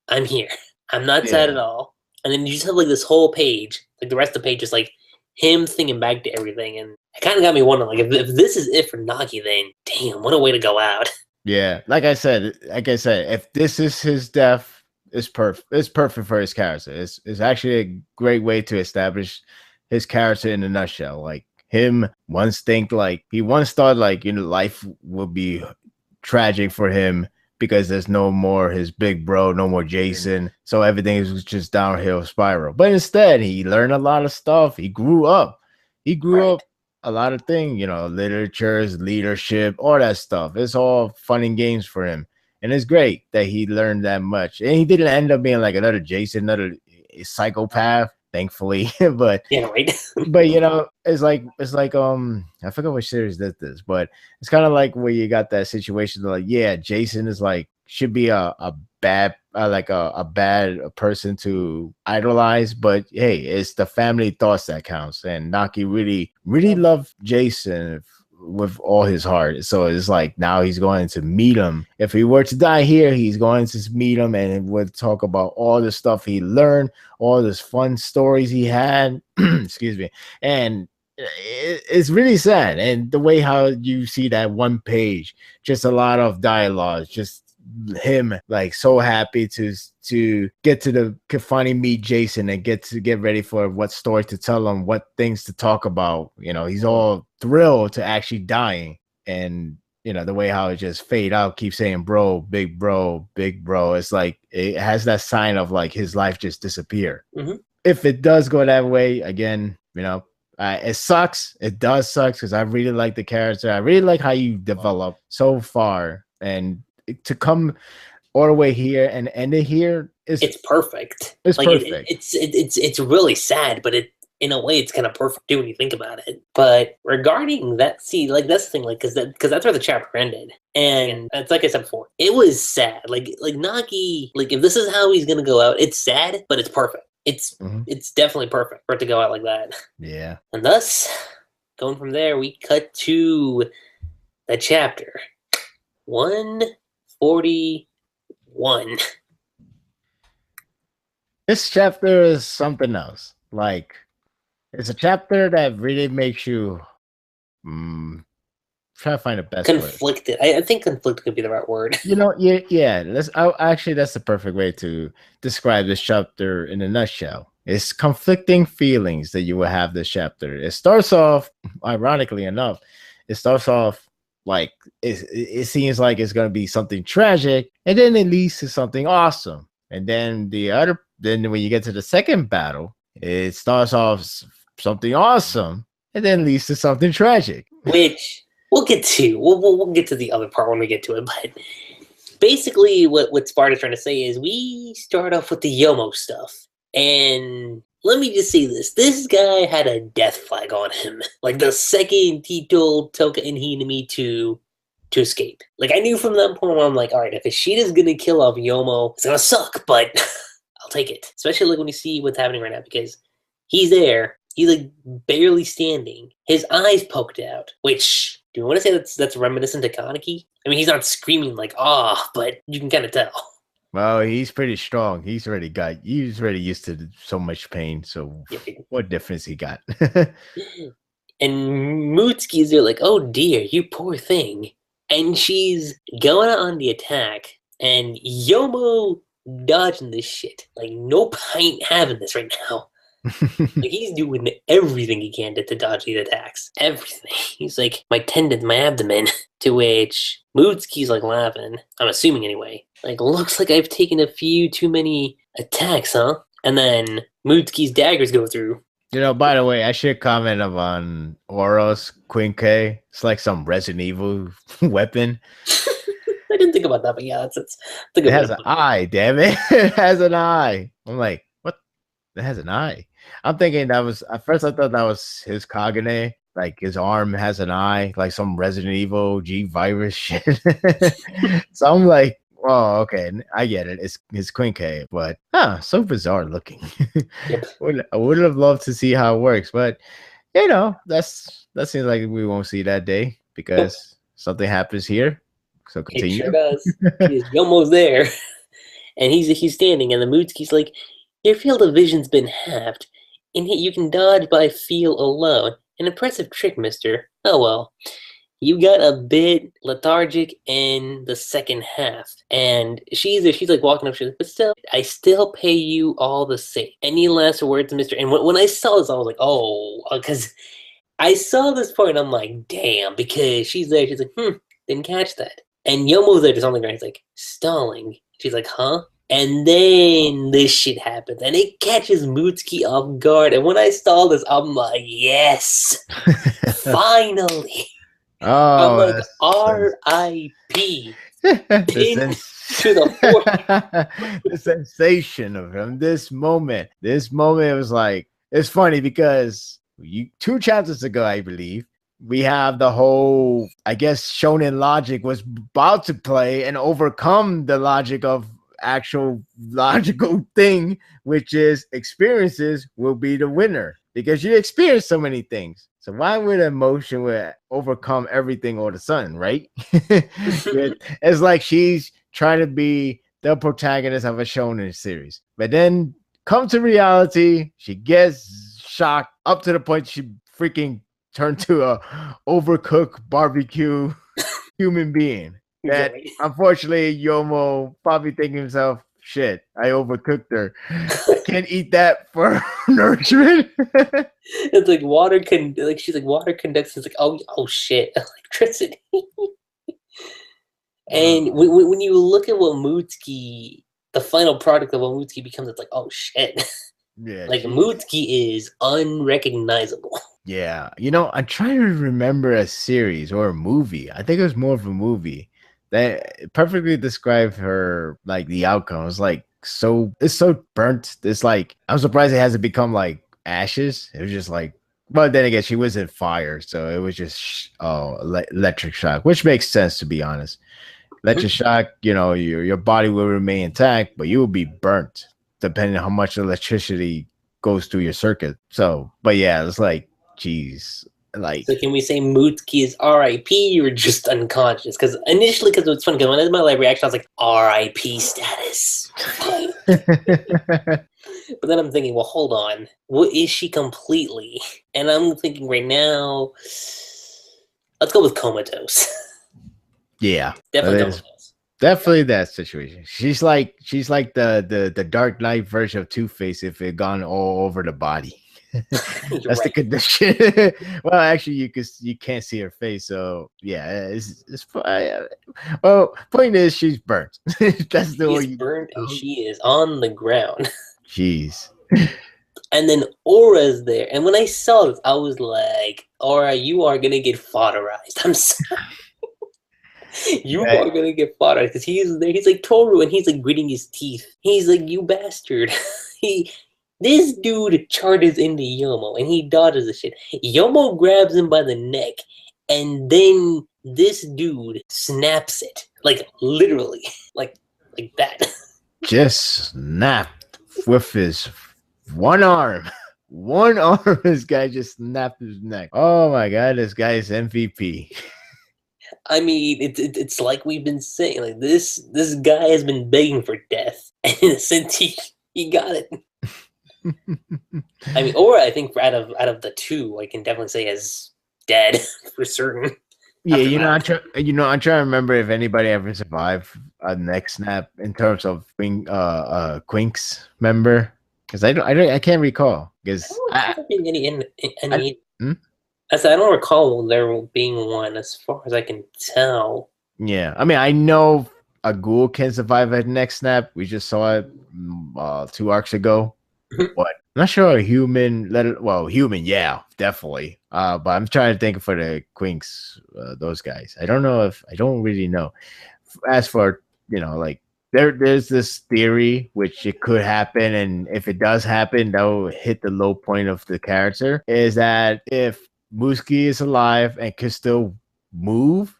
I'm here. I'm not sad at all. And then you just have like this whole page, like the rest of the page is like him thinking back to everything, and it kind of got me wondering, like, if this is it for Naki, then damn, what a way to go out. Yeah, like I said, if this is his death, it's perfect. It's perfect for his character. It's actually a great way to establish his character in a nutshell. Like, him once thought like life would be tragic for him, because there's no more his big bro, no more Jason. So everything is just downhill spiral. But instead, he learned a lot of stuff. He grew up. Up a lot of things, literatures, leadership, all that stuff. It's all fun and games for him. And it's great that he learned that much. And he didn't end up being like another Jason, another psychopath, thankfully. But yeah, right. But it's like I forgot which series did this, but it's kind of like where you got that situation like, yeah, Jason is like should be a bad a bad person to idolize, but hey, it's the family thoughts that counts. And Naki really loved Jason with all his heart. So it's like now he's going to meet him. If he were to die here, he's going to meet him and would talk about all the stuff he learned, all this fun stories he had. Excuse me. And it's really sad. And the way how you see that one page, just a lot of dialogue, just him like so happy to get to the finally meet Jason and get ready for what story to tell him, what things to talk about. You know, he's all thrilled to actually dying. And you know, the way how it just fade out, keep saying bro, big bro, big bro. It's like it has that sign of like his life just disappear. If it does go that way again, you know, it sucks. It does suck because I really like the character. I really like how you develop so far, and to come all the way here and end it here it's perfect. It's like perfect. It's really sad, but it in a way it's kind of perfect too when you think about it. But regarding that, see, like that's the thing, like because that's where the chapter ended, and it's like I said before, it was sad. Like Nagi, like if this is how he's gonna go out, it's sad, but it's perfect. It's definitely perfect for it to go out like that. Yeah. And thus, going from there, we cut to the chapter 141. This chapter is something else. Like, it's a chapter that really makes you try to find the best conflicted word. I think conflicted could be the right word. You know, yeah. Actually, that's the perfect way to describe this chapter in a nutshell. It's conflicting feelings that you will have this chapter. It starts off, ironically enough, like it seems like it's gonna be something tragic, and then it leads to something awesome. And then then when you get to the second battle, it starts off something awesome, and then leads to something tragic. Which we'll get to. We'll get to the other part when we get to it. But basically, what Sparta's trying to say is we start off with the Yomo stuff, and let me just say this. This guy had a death flag on him. Like, the second he told Toka and Hinami to escape. Like, I knew from that point where I'm like, all right, if Ishida's gonna kill off Yomo, it's gonna suck, but I'll take it. Especially, like, when you see what's happening right now, because he's there. He's, like, barely standing. His eyes poked out, which, do you want to say that's reminiscent to Kaneki? I mean, he's not screaming like, but you can kind of tell. Well, he's pretty strong. He's already used to so much pain. So what difference he got? And Mutsuki's there like, oh dear, you poor thing. And she's going on the attack. And Yomo dodging this shit. Like, nope, I ain't having this right now. Like, he's doing everything he can to dodge these attacks. Everything. He's like, my tendons, my abdomen. To which Mutsuki's like laughing. I'm assuming anyway. Like, looks like I've taken a few too many attacks, huh? And then Mutsuki's daggers go through. You know, by the way, I should comment on Oro's Quinque. It's like some Resident Evil weapon. I didn't think about that, but yeah, it's it has an eye, damn it. It has an eye. I'm like, what? It has an eye. I'm thinking at first I thought that was his Kagane. Like, his arm has an eye, like some Resident Evil G virus shit. So I'm like, oh, okay, I get it. It's Quinque, but so bizarre looking. Yep. I would have loved to see how it works, but you know, that seems like we won't see that day because something happens here. So continue. It sure does. He's almost there, and he's standing, and the Mutsuki's like, your field of vision's been halved, and yet you can dodge by feel alone. An impressive trick, mister. Oh well. You got a bit lethargic in the second half. And she's like walking up, she's like, but still, I still pay you all the same. Any last words, mister? And when I saw this, I was like, oh, because I saw this part and I'm like, damn, because she's there, she's like, didn't catch that. And Yomo's there just on the ground, he's like, stalling. She's like, huh? And then this shit happens, and it catches Mutsuki off guard. And when I saw this, I'm like, yes, finally. Oh, I'm like, R.I.P. To the the sensation of him. This moment was like, it's funny because 2 chapters ago, I believe, we have the whole, I guess, shonen logic was about to play and overcome the logic of actual logical thing, which is experiences will be the winner because you experience so many things. So why would emotion would overcome everything all of a sudden, right? It's like she's trying to be the protagonist of a shonen series, but then come to reality, she gets shocked up to the point she freaking turned to a overcooked barbecue human being. That Right. unfortunately Yomo probably thinking to himself, shit, I overcooked her. I can't eat that for nourishment. It's like water can like she's like water conducts. It's like oh shit, electricity. And when you look at what Mutsuki, the final product of what Mutsuki becomes, it's like oh shit. Yeah, Like she. Mutsuki is unrecognizable. Yeah, I'm trying to remember a series or a movie. I think it was more of a movie that perfectly described her like the outcome. It's like it's so burnt. It's like I'm surprised it hasn't become like ashes. It was just like, but then again, she was in fire, so it was just electric shock, which makes sense to be honest. Electric shock, your body will remain intact, but you will be burnt depending on how much electricity goes through your circuit. So, but yeah, it's like, geez, like So can we say Mutsuki is R.I.P. or just unconscious? Because initially, because it's funny, because when I did my live reaction, I was like R.I.P. status. But then I'm thinking, well, hold on, what is she completely? And I'm thinking right now, let's go with comatose. yeah, Definitely it is comatose. definitely that situation. She's like the Dark Knight version of Two Face if it gone all over the body. You're That's the right. condition. Well, actually, you can't see her face, so yeah, well. Point is, she's burnt. That's the She way is you burnt and know. she is on the ground. Jeez. And then Aura's there. And when I saw this, I was like, Aura, you are going to get fodderized. I'm sorry. You That are going to get fodderized. Because he's there. He's like Toru and he's like gritting his teeth. He's like, you bastard. he. This dude charges into Yomo and he dodges the shit. Yomo grabs him by the neck and then this dude snaps it. Like literally. Like that. just snapped with his one arm. One arm, this guy just snapped his neck. Oh my god, this guy is MVP. I mean, it's like we've been saying. Like this guy has been begging for death, and since he got it. I mean, or I think out of the two, I can definitely say is dead for certain. Yeah, After that, I'm trying to remember if anybody ever survived a neck snap in terms of Quink's member. Because I can't recall. I Because don't recall there being I any. hmm? I said I don't recall there being one, as far as I can tell. Yeah, I mean, I know a ghoul can survive a neck snap. We just saw it 2 arcs ago. But I'm not sure a human human, yeah, definitely. But I'm trying to think for the Quinks, those guys. I don't really know. As for, like there's this theory which it could happen, and if it does happen, that will hit the low point of the character. Is that if Muski is alive and can still move,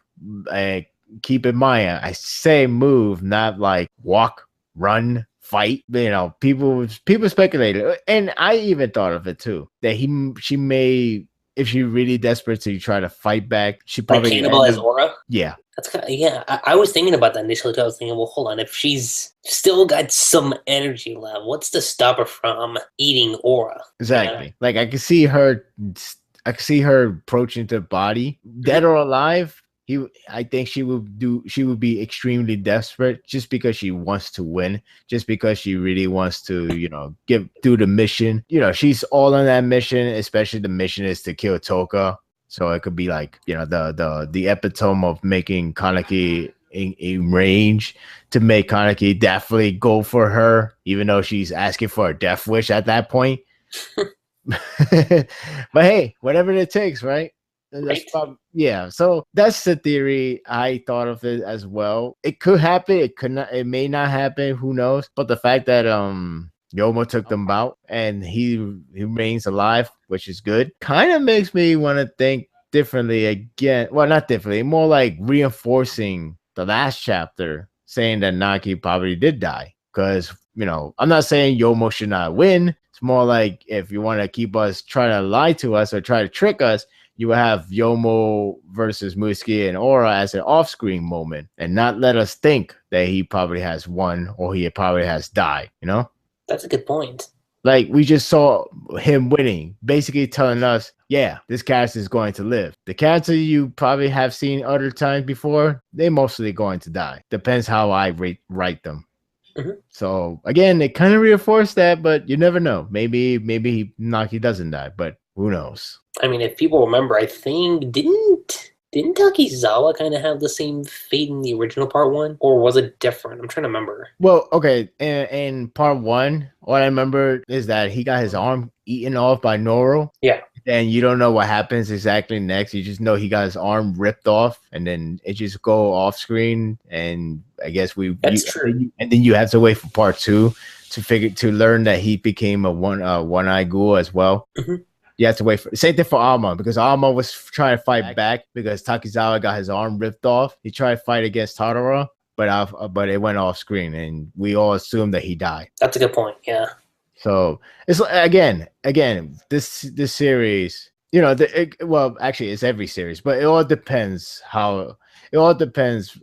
and keep in mind, I say move, not like walk, run, fight. People speculated, and I even thought of it too, that she may, if she really desperate to try to fight back, she Like probably end cannibalize up, Aura. yeah. That's kind of, yeah. I was thinking about that initially. Too. I was thinking, well, hold on. If she's still got some energy left, what's to stop her from eating Aura? Exactly. Like I can see her approaching the body, dead or alive. I think she would be extremely desperate just because she wants to win, just because she really wants to, do the mission. She's all on that mission, especially the mission is to kill Toka. So it could be like, the epitome of making Kaneki in range to make Kaneki definitely go for her, even though she's asking for a death wish at that point. But hey, whatever it takes, right? That's Right? probably, yeah. So that's the theory. I thought of it as well. It could happen. It could not. It may not happen. Who knows? But the fact that Yomo took them out and he remains alive, which is good, kind of makes me want to think differently again. Well, not differently, more like reinforcing the last chapter, saying that Naki probably did die. Because I'm not saying Yomo should not win. It's more like if you want to keep us trying to lie to us or try to trick us, you will have Yomo versus Muski and Aura as an off-screen moment and not let us think that he probably has won or he probably has died, That's a good point. Like we just saw him winning, basically telling us, yeah, this character is going to live. The character you probably have seen other times before, they mostly going to die. Depends how I write them. Mm-hmm. So again, it kind of reinforced that, but you never know. Maybe Naki doesn't die, but who knows? I mean, if people remember, I think didn't Takizawa kind of have the same fate in the original part 1, or was it different? I'm trying to remember. Well, okay, in part 1, what I remember is that he got his arm eaten off by Noro. Yeah. And you don't know what happens exactly next. You just know he got his arm ripped off, and then it just go off screen. And I guess That's true. And then you have to wait for part 2 to learn that he became a one-eye ghoul as well. Mm-hmm. You have to wait for same thing for Alma, because Alma was trying to fight back because Takizawa got his arm ripped off. He tried to fight against Tadara, but it went off screen, and we all assumed that he died. That's a good point. Yeah. So it's again this series, well, actually it's every series, but it all depends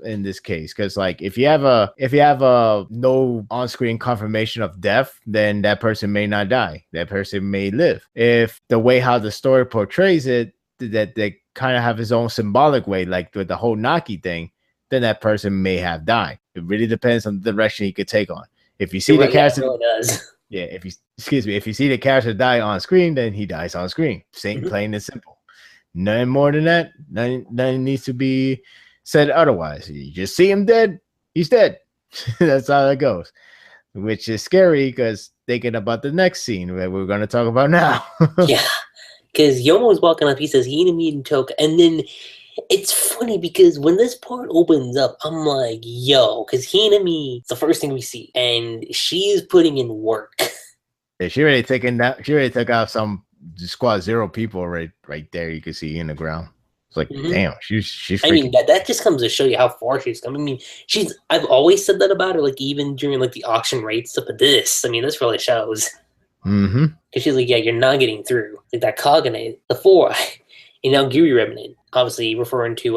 in this case, because like if you have a no on-screen confirmation of death, then that person may not die, that person may live. If the way how the story portrays it, that they kind of have his own symbolic way, like with the whole Naki thing, then that person may have died. It really depends on the direction he could take on. If you see the character, it really does. Yeah, if you see the character die on screen, then he dies on screen. Same, plain and simple. Nothing more than that. Nothing needs to be said otherwise. You just see him dead, he's dead. That's how it goes. Which is scary because thinking about the next scene that we're going to talk about now. Yeah, because Yomo was walking up, he says, Hinami and Toka, and then it's funny because when this part opens up, I'm like, yo, because Hinami, it's the first thing we see, and she's putting in work. Yeah, she already took out some squad 0 people right there. You can see in the ground. It's like, damn, she's. I mean, that just comes to show you how far she's come. I mean, I've always said that about her, like even during like the auction rate stuff. But this really shows. Mm-hmm. Because she's like, yeah, you're not getting through. Like that Kagane, the 4-eye, and now Giri Remnant. Obviously referring to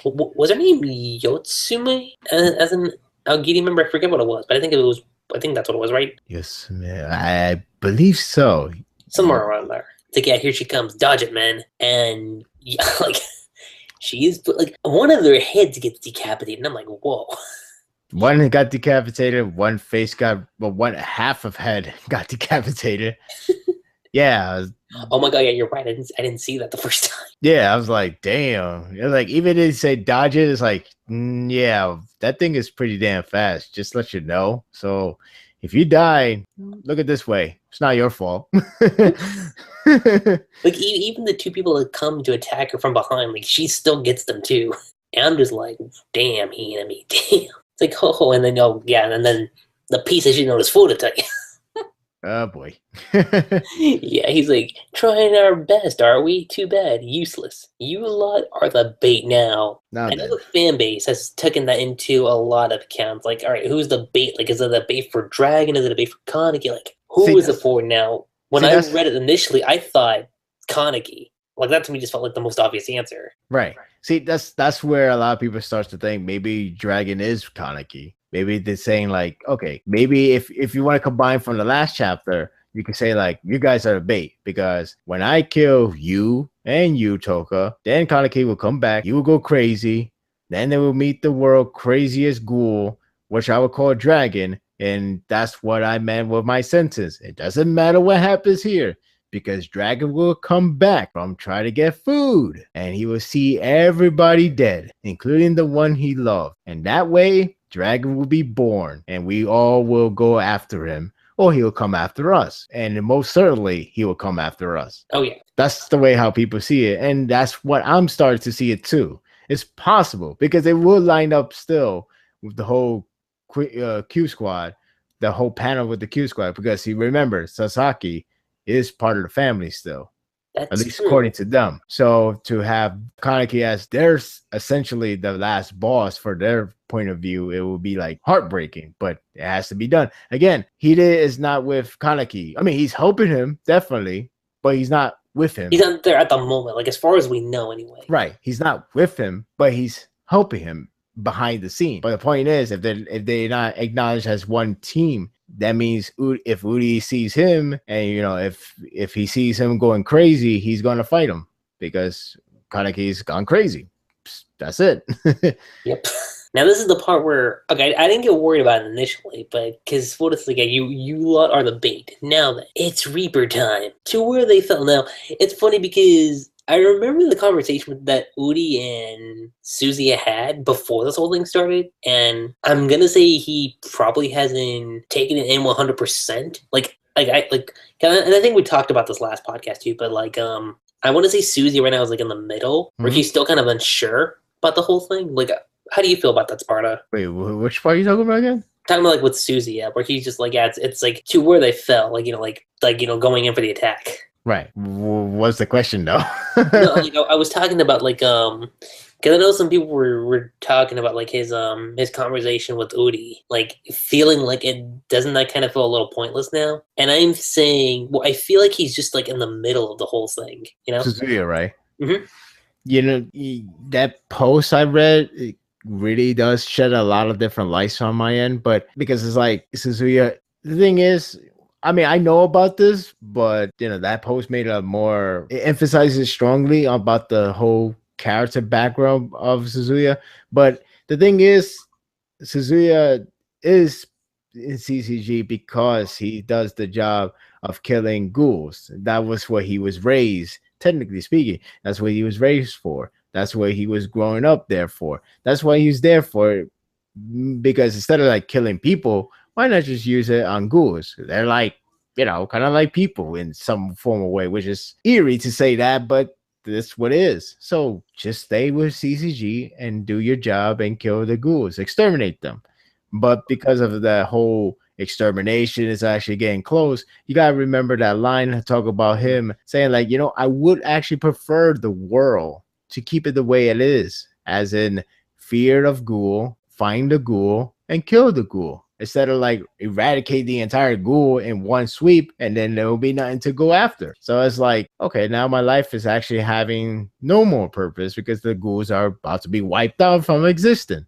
was her name Yotsume as an Algiri member? I forget what it was, but I think that's what it was, right? Yes, man. I believe so. Somewhere around there. It's like, yeah, here she comes, dodge it, man. And yeah, like she is like one of their heads gets decapitated, and I'm like, whoa. One got decapitated, one half of head got decapitated. Yeah. Oh my god, yeah, you're right. I didn't see that the first time. Yeah, I was like, damn. Like, even if they say dodge it, it's like, yeah, that thing is pretty damn fast. Just let you know. So if you die, look at this way. It's not your fault. Like even the 2 people that come to attack her from behind, like she still gets them too. And I'm just like, damn, Hinami, damn. It's like, oh, and then and then the piece that she knows full to tell you. Oh boy. Yeah, he's like, trying our best, are we? Too bad. Useless. You lot are the bait now. I know the fan base has taken that into a lot of accounts. Like, all right, who's the bait? Like, is it a bait for Dragon? Is it a bait for Kaneki? Like, who is it for now? When I read it initially, I thought Kaneki. Like, that to me just felt like the most obvious answer. Right. See, that's where a lot of people start to think maybe Dragon is Kaneki. Maybe they're saying like, okay, maybe if you want to combine from the last chapter, you can say like, you guys are the bait, because when I kill you and you, Toka, then Kaneki will come back, you will go crazy, then they will meet the world craziest ghoul, which I would call Dragon, and that's what I meant with my sentence. It doesn't matter what happens here, because Dragon will come back from trying to get food, and he will see everybody dead, including the one he loved, and that way Dragon will be born, and we all will go after him, or he'll come after us. And most certainly, he will come after us. Oh, yeah. That's the way how people see it, and that's what I'm starting to see it too. It's possible, because it will line up still with the whole Q Squad, the whole panel with the Q Squad, because remember, Sasaki is part of the family still. At That's least true. according to them. So to have Kaneki as their essentially the last boss for their point of view, it will be like heartbreaking, but it has to be done. Again, Hide is not with Kaneki. I mean, he's helping him, definitely, but he's not with him. He's not there at the moment, like as far as we know, anyway. Right. He's not with him, but he's helping him behind the scene. But the point is, if they're not acknowledged as one team, that means if Udi sees him, and if he sees him going crazy, he's gonna fight him because Kaneki's gone crazy. That's it. Yep. Now this is the part where I didn't get worried about it initially, but because what it's like, you lot are the bait. Now then, it's Reaper time. To where they fell. Now it's funny because I remember the conversation that Udi and Suzuya had before this whole thing started, and I'm gonna say he probably hasn't taken it in 100%. And I think we talked about this last podcast too, but I want to say Suzuya right now is like in the middle, where he's still kind of unsure about the whole thing. Like, how do you feel about that, Sparta? Wait, which part are you talking about again? Talking about like with Suzuya, where he's just like, yeah, it's like to where they fell, going in for the attack. Right. What's the question though? No, I was talking about because I know some people were talking about like his conversation with Udi, like feeling like it doesn't that kind of feel a little pointless now. And I'm saying, well, I feel like he's just like in the middle of the whole thing, Suzuya, right? Mm-hmm. That post I read, it really does shed a lot of different lights on my end, but because it's like Suzuya, the thing is, I mean, I know about this, but that post made it emphasizes strongly about the whole character background of Suzuya. But the thing is, Suzuya is in CCG because he does the job of killing ghouls. That was what he was raised, technically speaking. That's what he was raised for. That's what he was growing up there for. That's why he was there for. Because instead of like killing people, why not just use it on ghouls? They're like, kind of like people in some form of way, which is eerie to say that, but that's what it is. So just stay with CCG and do your job and kill the ghouls, exterminate them. But because of the whole extermination is actually getting close, you got to remember that line to talk about him saying like, I would actually prefer the world to keep it the way it is, as in fear of ghoul, find the ghoul, and kill the ghoul. Instead of like eradicate the entire ghoul in one sweep and then there will be nothing to go after. So it's like, okay, now my life is actually having no more purpose because the ghouls are about to be wiped out from existence.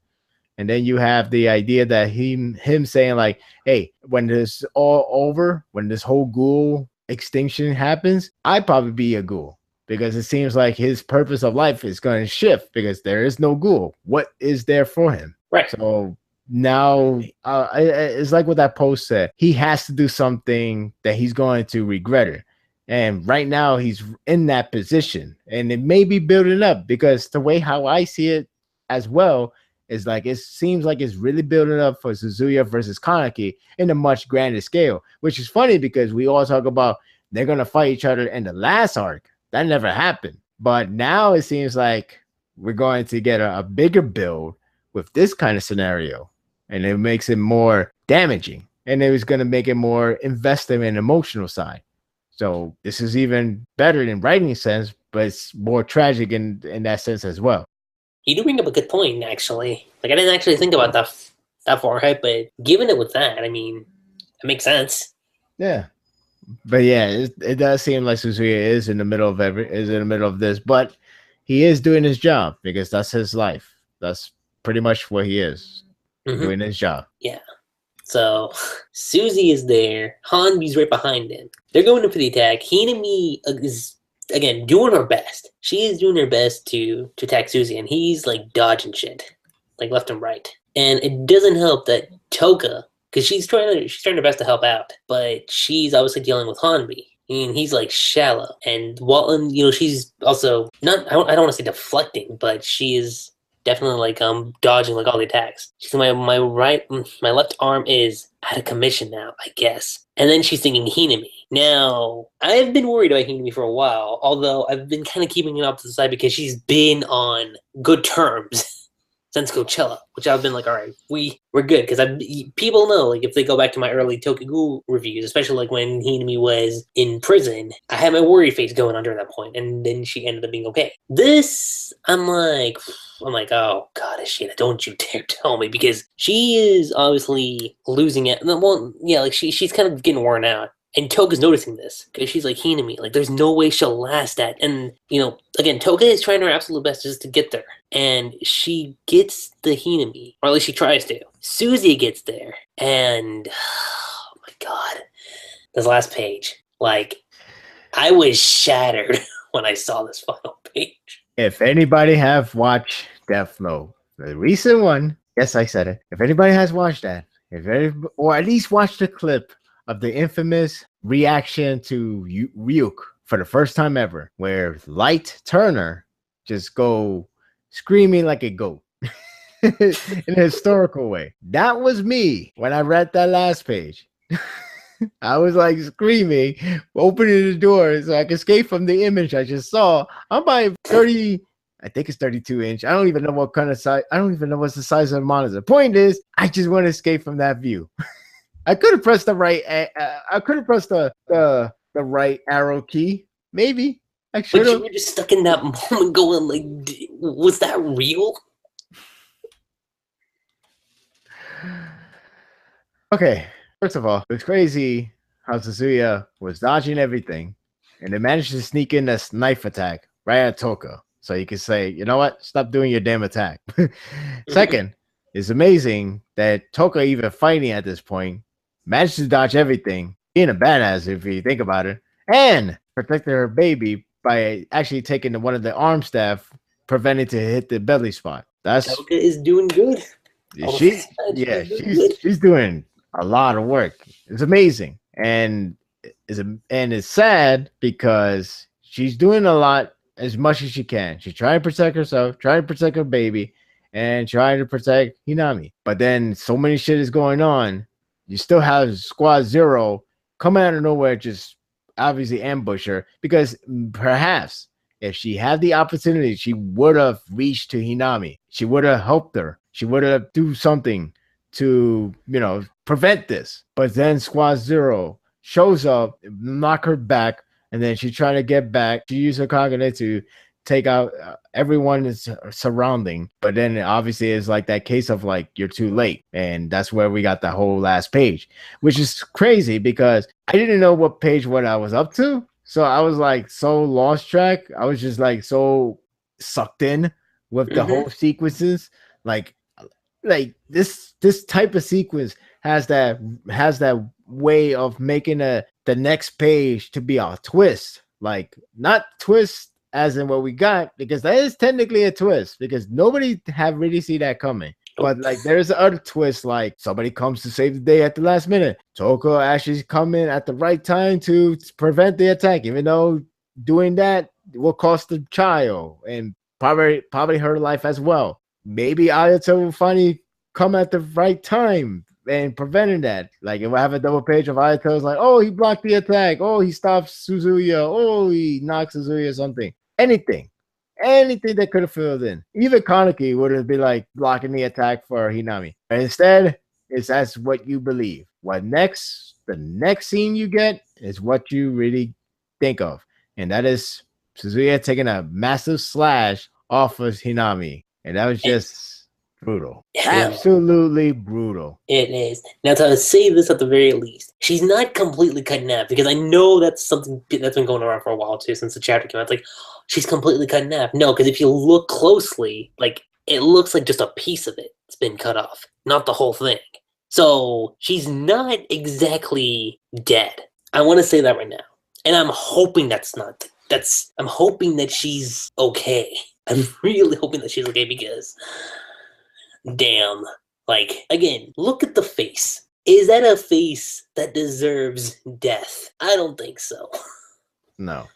And then you have the idea that him saying like, hey, when this all over, when this whole ghoul extinction happens, I'd probably be a ghoul. Because it seems like his purpose of life is going to shift because there is no ghoul. What is there for him? Right. So now it's like what that post said. He has to do something that he's going to regret it. And right now he's in that position. And it may be building up because the way how I see it as well is like it seems like it's really building up for Suzuya versus Kaneki in a much grander scale, which is funny because we all talk about they're going to fight each other in the last arc. That never happened. But now it seems like we're going to get a bigger build with this kind of scenario. And it makes it more damaging. And it was going to make it more invested in emotional side. So this is even better in writing sense, but it's more tragic in that sense as well. You do bring up a good point, actually. Like, I didn't actually think about that far ahead, but given it with that, I mean, it makes sense. Yeah. But yeah, it does seem like Suzuya is in the middle of this, but he is doing his job because that's his life. That's pretty much what he is, doing his job. Yeah. So Suzy is there. Hanbi's right behind him. They're going in for the attack. Hinami is again doing her best. She is doing her best to attack Suzy, and he's like dodging shit, like left and right. And it doesn't help that Toka, because she's trying her best to help out, but she's obviously dealing with Hanbi. And he's like shallow, and Walton, she's also not. I don't want to say deflecting, but she is definitely like dodging like all the attacks. She's my left arm is out of commission now, I guess. And then she's thinking Hinami. Now, I've been worried about Hinami for a while, although I've been kind of keeping it up to the side because she's been on good terms since Coachella, which I've been like, all right, we're good because people know like if they go back to my early Tokyo Ghoul reviews, especially like when Hinami was in prison, I had my worry face going on during that point, and then she ended up being okay. This, I'm like, oh god, Ashina, don't you dare tell me, because she is obviously losing it. Well, yeah, like she's kind of getting worn out. And Toka's noticing this because she's like, Hinami, like, there's no way she'll last that. And, you know, again, Toka is trying her absolute best just to get there. And she gets the Hinami, or at least she tries to. Susie gets there. And, oh my god, this last page. Like, I was shattered when I saw this final page. If anybody have watched Death Note, the recent one, yes, I said it. If anybody has watched that, or at least watched the clip of the infamous reaction to Ryuk for the first time ever, where Light Turner just go screaming like a goat in a historical way. That was me when I read that last page. I was like screaming, opening the door so I could escape from the image I just saw. I'm buying 30, I think it's 32-inch. I don't even know what kind of size. I don't even know what's the size of the monitor. The point is, I just want to escape from that view. I could have pressed the right. I could have pressed the right arrow key. Maybe I should have. But you were just stuck in that moment, going like, "Was that real?" Okay. First of all, it's crazy how Suzuya was dodging everything, and they managed to sneak in this knife attack right at Toka. So you can say, you know what? Stop doing your damn attack. Second, it's amazing that Toka, even fighting at this point, managed to dodge everything, being a badass if you think about it, and protected her baby by actually taking one of the arm staff, preventing to hit the belly spot. That's Toka is doing good. She's doing a lot of work. It's amazing, and it's sad because she's doing a lot as much as she can. She's trying to protect herself, trying to protect her baby, and trying to protect Hinami. But then so many shit is going on. You still have Squad Zero come out of nowhere, just obviously ambush her, because perhaps if she had the opportunity, she would have reached to Hinami. She would have helped her. She would have do something to, prevent this. But then Squad Zero shows up, knock her back, and then she tried to get back. She used her Kagane to take out everyone is surrounding, but then obviously it's like that case of like you're too late, and that's where we got the whole last page, which is crazy because I didn't know what I was up to, so I was like so lost track. I was just like so sucked in with the whole sequences, like this type of sequence has that way of making the next page to be a twist, like not twist as in what we got, because that is technically a twist, because nobody have really seen that coming. But like there's other twist, like somebody comes to save the day at the last minute. Toko actually come in at the right time to prevent the attack, even though doing that will cost the child and probably her life as well. Maybe Ayato will finally come at the right time and preventing that. Like if I have a double page of Ayato's like, oh, he blocked the attack, oh, he stops Suzuya, oh, he knocks Suzuya or something. Anything that could have filled in. Even Kaneki would have been like blocking the attack for Hinami. But instead, that's what you believe. The next scene you get is what you really think of. And that is Suzuya taking a massive slash off of Hinami. And that was just brutal. Absolutely brutal. It is. Now, to say this at the very least, she's not completely cut in half, because I know that's something that's been going around for a while too, since the chapter came out. It's like, she's completely cut in half. No, because if you look closely, like, it looks like just a piece of it's been cut off, not the whole thing. So she's not exactly dead. I want to say that right now. And I'm hoping I'm hoping that she's okay. I'm really hoping that she's okay, because damn. Like, again, look at the face. Is that a face that deserves death? I don't think so. No.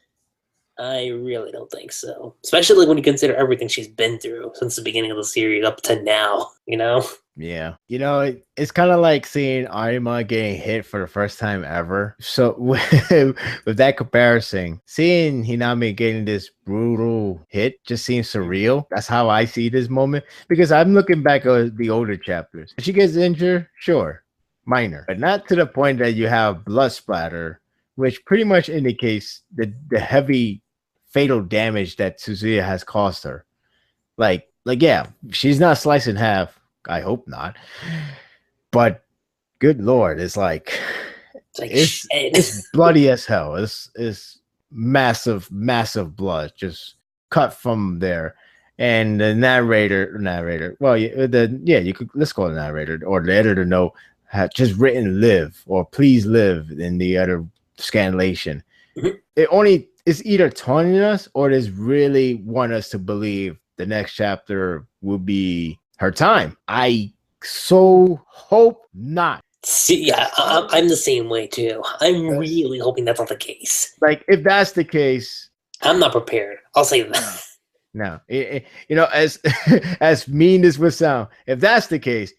I really don't think so. Especially when you consider everything she's been through since the beginning of the series up to now, you know? Yeah. It's kind of like seeing Arima getting hit for the first time ever. So with that comparison, seeing Hinami getting this brutal hit just seems surreal. That's how I see this moment because I'm looking back at the older chapters. If she gets injured, sure, minor, but not to the point that you have blood splatter, which pretty much indicates the heavy fatal damage that Suzuya has caused her. Yeah, she's not sliced in half. I hope not. But good lord, it's bloody as hell. It's massive, massive blood just cut from there. And the narrator. Well, you could let's call it narrator or the editor note had just written "live" or "please live" in the other scanlation. It's either taunting us or it is really want us to believe the next chapter will be her time. I so hope not. See, yeah, I'm the same way too. I'm really hoping that's not the case. Like, if that's the case, I'm not prepared. I'll say that. No, as as mean as would sound, if that's the case,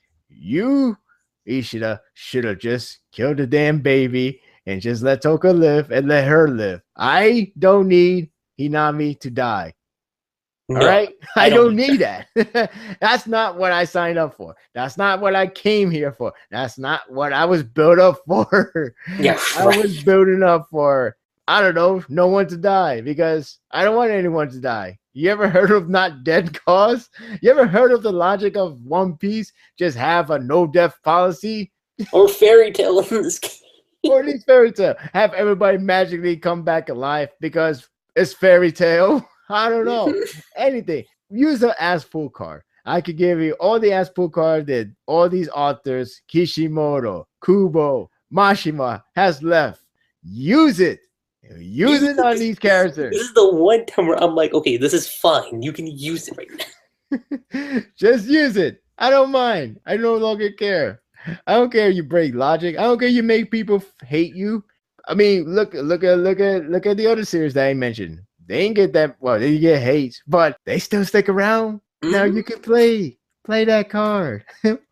Ishida should have just killed the damn baby and just let Toka live and let her live. I don't need Hinami to die. No, all right? I don't need that. That's not what I signed up for. That's not what I came here for. That's not what I was built up for. Yeah, I was building up for, I don't know, no one to die because I don't want anyone to die. You ever heard of not dead cause? You ever heard of the logic of One Piece? Just have a no death policy? Or fairy tale in this game. Or at least fairy tale. Have everybody magically come back alive because it's fairy tale. I don't know. Anything. Use an ass full card. I could give you all the ass full card that all these authors, Kishimoto, Kubo, Mashima, has left. Use it. Use it on these characters. This is the one time where I'm like, okay, this is fine. You can use it right now. Just use it. I don't mind. I no longer care. I don't care you break logic. I don't care you make people hate you. I mean, look at the other series that I mentioned. They ain't get that. Well, they get hate, but they still stick around. Mm-hmm. Now you can play that card.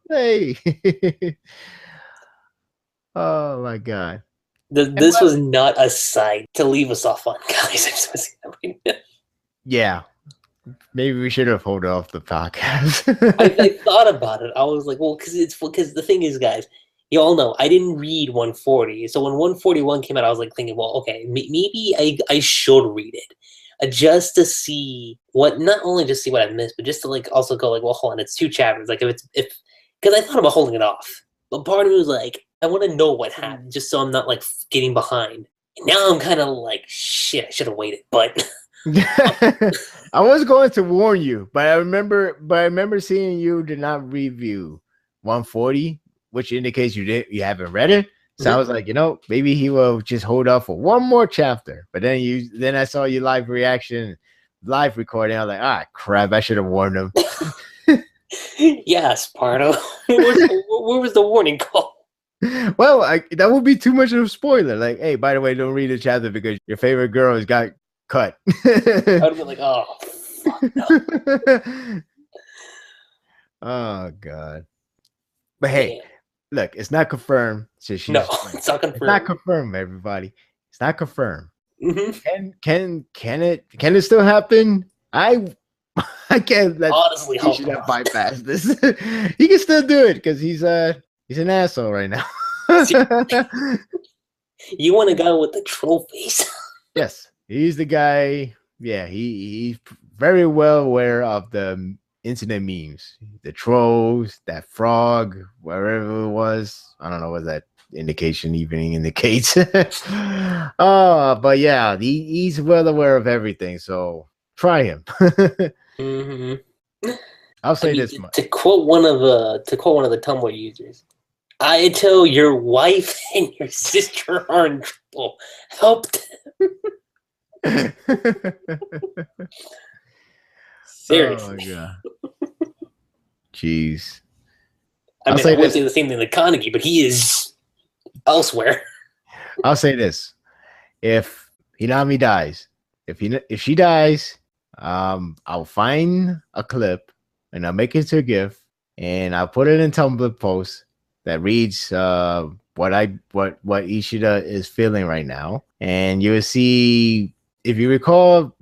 Play. Oh my god. This was not a site to leave us off on, guys. Yeah. Maybe we should have held off the podcast. I thought about it. I was like, well, because the thing is, guys, you all know I didn't read 140. So when 141 came out, I was like thinking, well, okay, maybe I should read it. Just to see not only just see what I missed, but just to like also go like, well, hold on, it's 2 chapters. Like because I thought about holding it off. But part of me was like, I want to know what happened just so I'm not like getting behind. And now I'm kind of like, shit, I should have waited. But I was going to warn you, but I remember seeing you did not review 140, which indicates you haven't read it. So I was like, maybe he will just hold off for one more chapter. But then I saw your live recording. I was like, crap, I should have warned him. Yeah, Sparta. Where was the warning call? Well, that would be too much of a spoiler. Like, hey, by the way, don't read the chapter because your favorite girl has got cut. I would have been like, oh, fuck no. Oh, God. But hey, look, it's not confirmed. It's not confirmed. It's not confirmed, everybody. It's not confirmed. Mm-hmm. Can it still happen? I can't let honestly he should have bypassed this. He can still do it because he's an asshole right now. You want a guy with the trophies? Yes, he's the guy. Yeah, he's very well aware of the internet memes, the trolls, that frog, wherever it was. I don't know what that indication even indicates. But yeah, he's well aware of everything. So try him. Mm-hmm. I'll say this much. To quote one of the Tumblr users, I tell your wife and your sister are in trouble. Help them. Seriously. Oh, God. Jeez. I wouldn't say the same thing to Kaneki, but he is elsewhere. I'll say this. If Hinami dies, if she dies, I'll find a clip and I'll make it to a GIF and I'll put it in Tumblr post that reads what Ishida is feeling right now, and you will see, if you recall,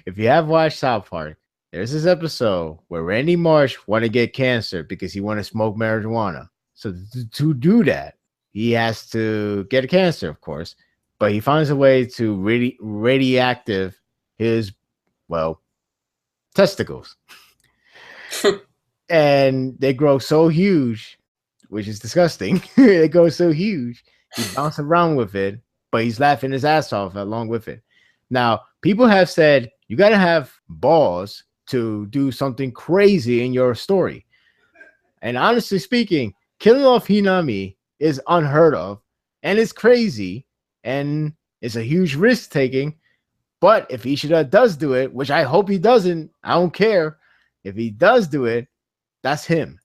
if you have watched South Park, there's this episode where Randy Marsh want to get cancer because he want to smoke marijuana. So to do that, he has to get cancer, of course, but he finds a way to really radioactive his, well, testicles. And they grow so huge, which is disgusting. They grow so huge. He bounces around with it, but he's laughing his ass off along with it. Now, people have said you got to have balls to do something crazy in your story. And honestly speaking, killing off Hinami is unheard of, and it's crazy, and it's a huge risk taking. But if Ishida does do it, which I hope he doesn't, I don't care. If he does do it, that's him.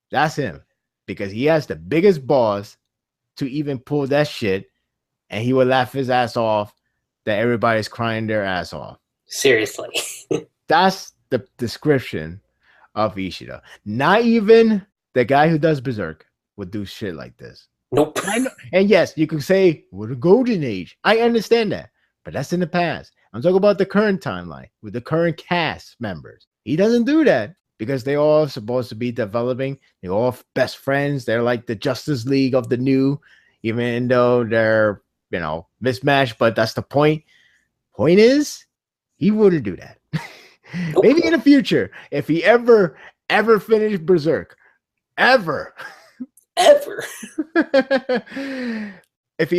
That's him. Because he has the biggest balls to even pull that shit, and he would laugh his ass off that everybody's crying their ass off. Seriously. That's the description of Ishida. Not even the guy who does Berserk would do shit like this. Nope. I know. And yes, you could say, well, the golden age. I understand that. But that's in the past. I'm talking about the current timeline with the current cast members. He doesn't do that because they all supposed to be developing. They're all best friends. They're like the Justice League of the new, even though they're, mismatched. But that's the point. Point is, he wouldn't do that. Nope. Maybe in the future, if he ever finished Berserk, ever. If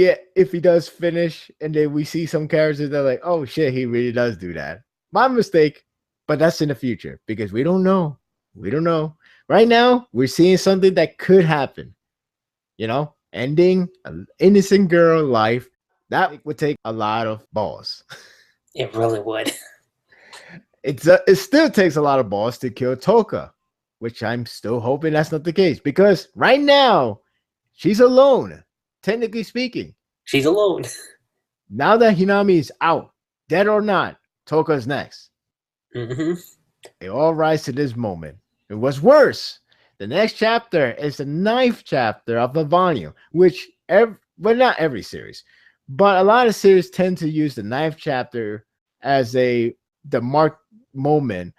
he does finish, and then we see some characters that are like, oh shit, he really does do that. My mistake, but that's in the future because we don't know. We don't know. Right now, we're seeing something that could happen. Ending an innocent girl life. That would take a lot of balls. It really would. It still takes a lot of balls to kill Toka, which I'm still hoping that's not the case because right now she's alone. Technically speaking, she's alone. Now that Hinami is out, dead or not, Toka's next. Mm-hmm. They all rise to this moment. It was worse. The next chapter is the 9th chapter of the volume, which, not every series, but a lot of series tend to use the 9th chapter as the mark moment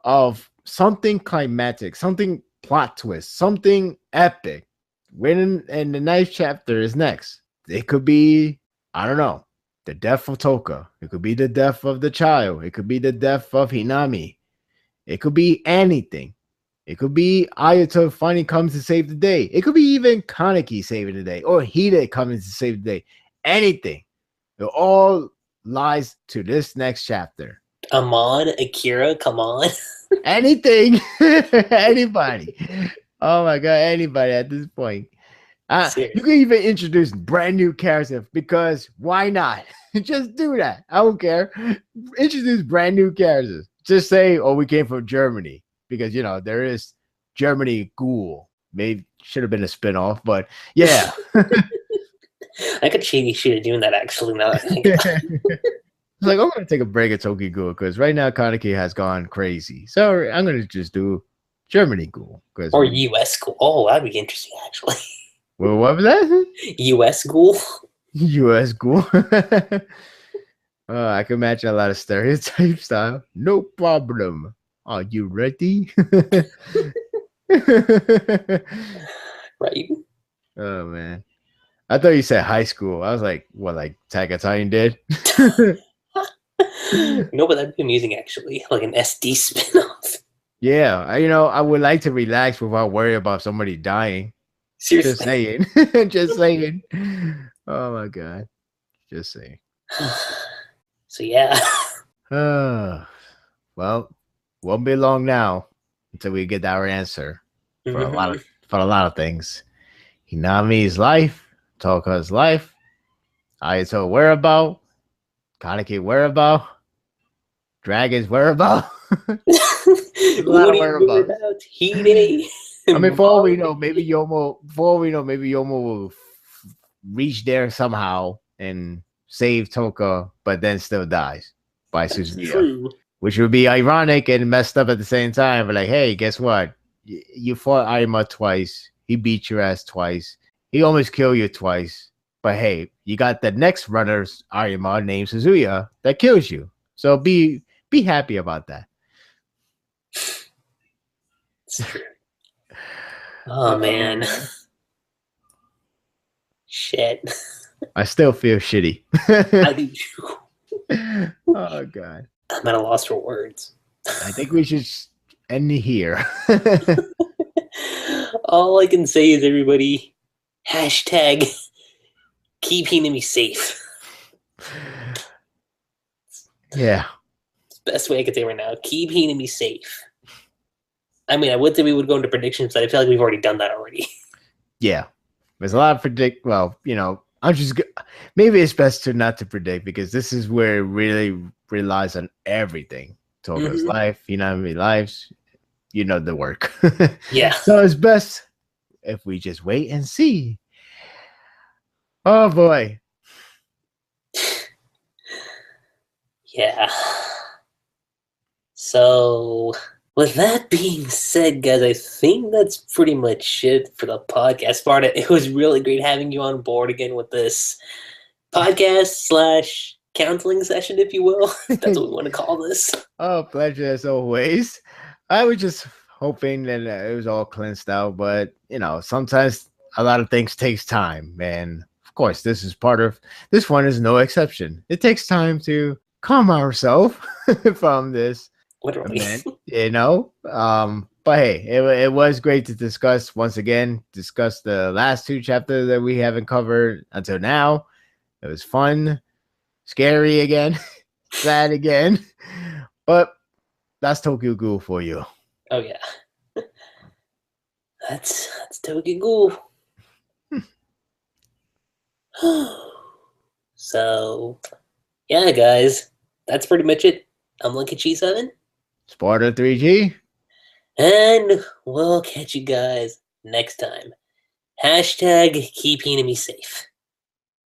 of something climatic, something plot twist, something epic. When and the 9th chapter is next. It could be, I don't know, the death of Toka. It could be the death of the child. It could be the death of Hinami. It could be anything. It could be Ayato finally comes to save the day. It could be even Kaneki saving the day or Hide coming to save the day. Anything. It all lies to this next chapter. Amon, Akira, come on. Anything. Anybody. Oh my god, anybody at this point. You can even introduce brand new characters because why not? Just do that. I don't care. Introduce brand new characters. Just say, oh, we came from Germany. Because, there is Germany Ghoul. Maybe should have been a spinoff, but yeah. I could see you doing that actually now that I think about it. It's like, I'm going to take a break at Tokyo Ghoul because right now Kaneki has gone crazy. So I'm going to just do Germany Ghoul. Or US Ghoul. Oh, that'd be interesting, actually. Well, what was that? US Ghoul. US Ghoul. I can imagine a lot of stereotype style. No problem. Are you ready? Right. Oh, man. I thought you said high school. I was like, what, like Tagatine did? No, but that'd be amusing, actually. Like an SD spinoff. Yeah, I would like to relax without worrying about somebody dying. Seriously. Just saying. Just saying. Oh my god. Just saying. So yeah. Well, won't be long now until we get our answer for a lot of things. Hinami's life, Toka's life, Ayato whereabout, Kaneki whereabout, Dragon's whereabout. A lot of whereabouts. Hide. I mean, for all we know, maybe Yomo will reach there somehow and save Toka, but then still dies. by That's Suzuya. true. Which would be ironic and messed up at the same time. But like, hey, guess what? You fought Arima twice. He beat your ass twice. He almost killed you twice. But hey, you got the next runner's Arima named Suzuya that kills you. So be happy about that. It's true. Oh man. Shit. I still feel shitty. I do too. Oh god. I'm at a loss for words. I think we should end here. All I can say is everybody hashtag keep Hinami safe. Yeah. It's the best way I can say right now. Keep Hinami safe. I mean, I would say we would go into predictions, but I feel like we've already done that already. Yeah. There's a lot of predict. Well, you know, I'm just maybe it's best to not to predict because this is where it really relies on everything. Toga's life, Hinami lives, you know the work. Yeah. So it's best if we just wait and see. Oh boy. Yeah. So with that being said, guys, I think that's pretty much it for the podcast. Sparta, it was really great having you on board again with this podcast / counseling session, if you will. If that's what we want to call this. Oh, pleasure as always. I was just hoping that it was all cleansed out, but you know, sometimes a lot of things takes time, and of course, this is part of this one is no exception. It takes time to calm ourselves from this Literally. event, you know. But hey, it was great to discuss the last two chapters that we haven't covered until now. It was fun, scary again, sad again, but that's Tokyo Ghoul for you. Oh yeah. That's Tokyo Ghoul. So yeah, guys, that's pretty much it. I'm LuckyRave, SPARDA3g, and we'll catch you guys next time. Hashtag keep Hinami safe.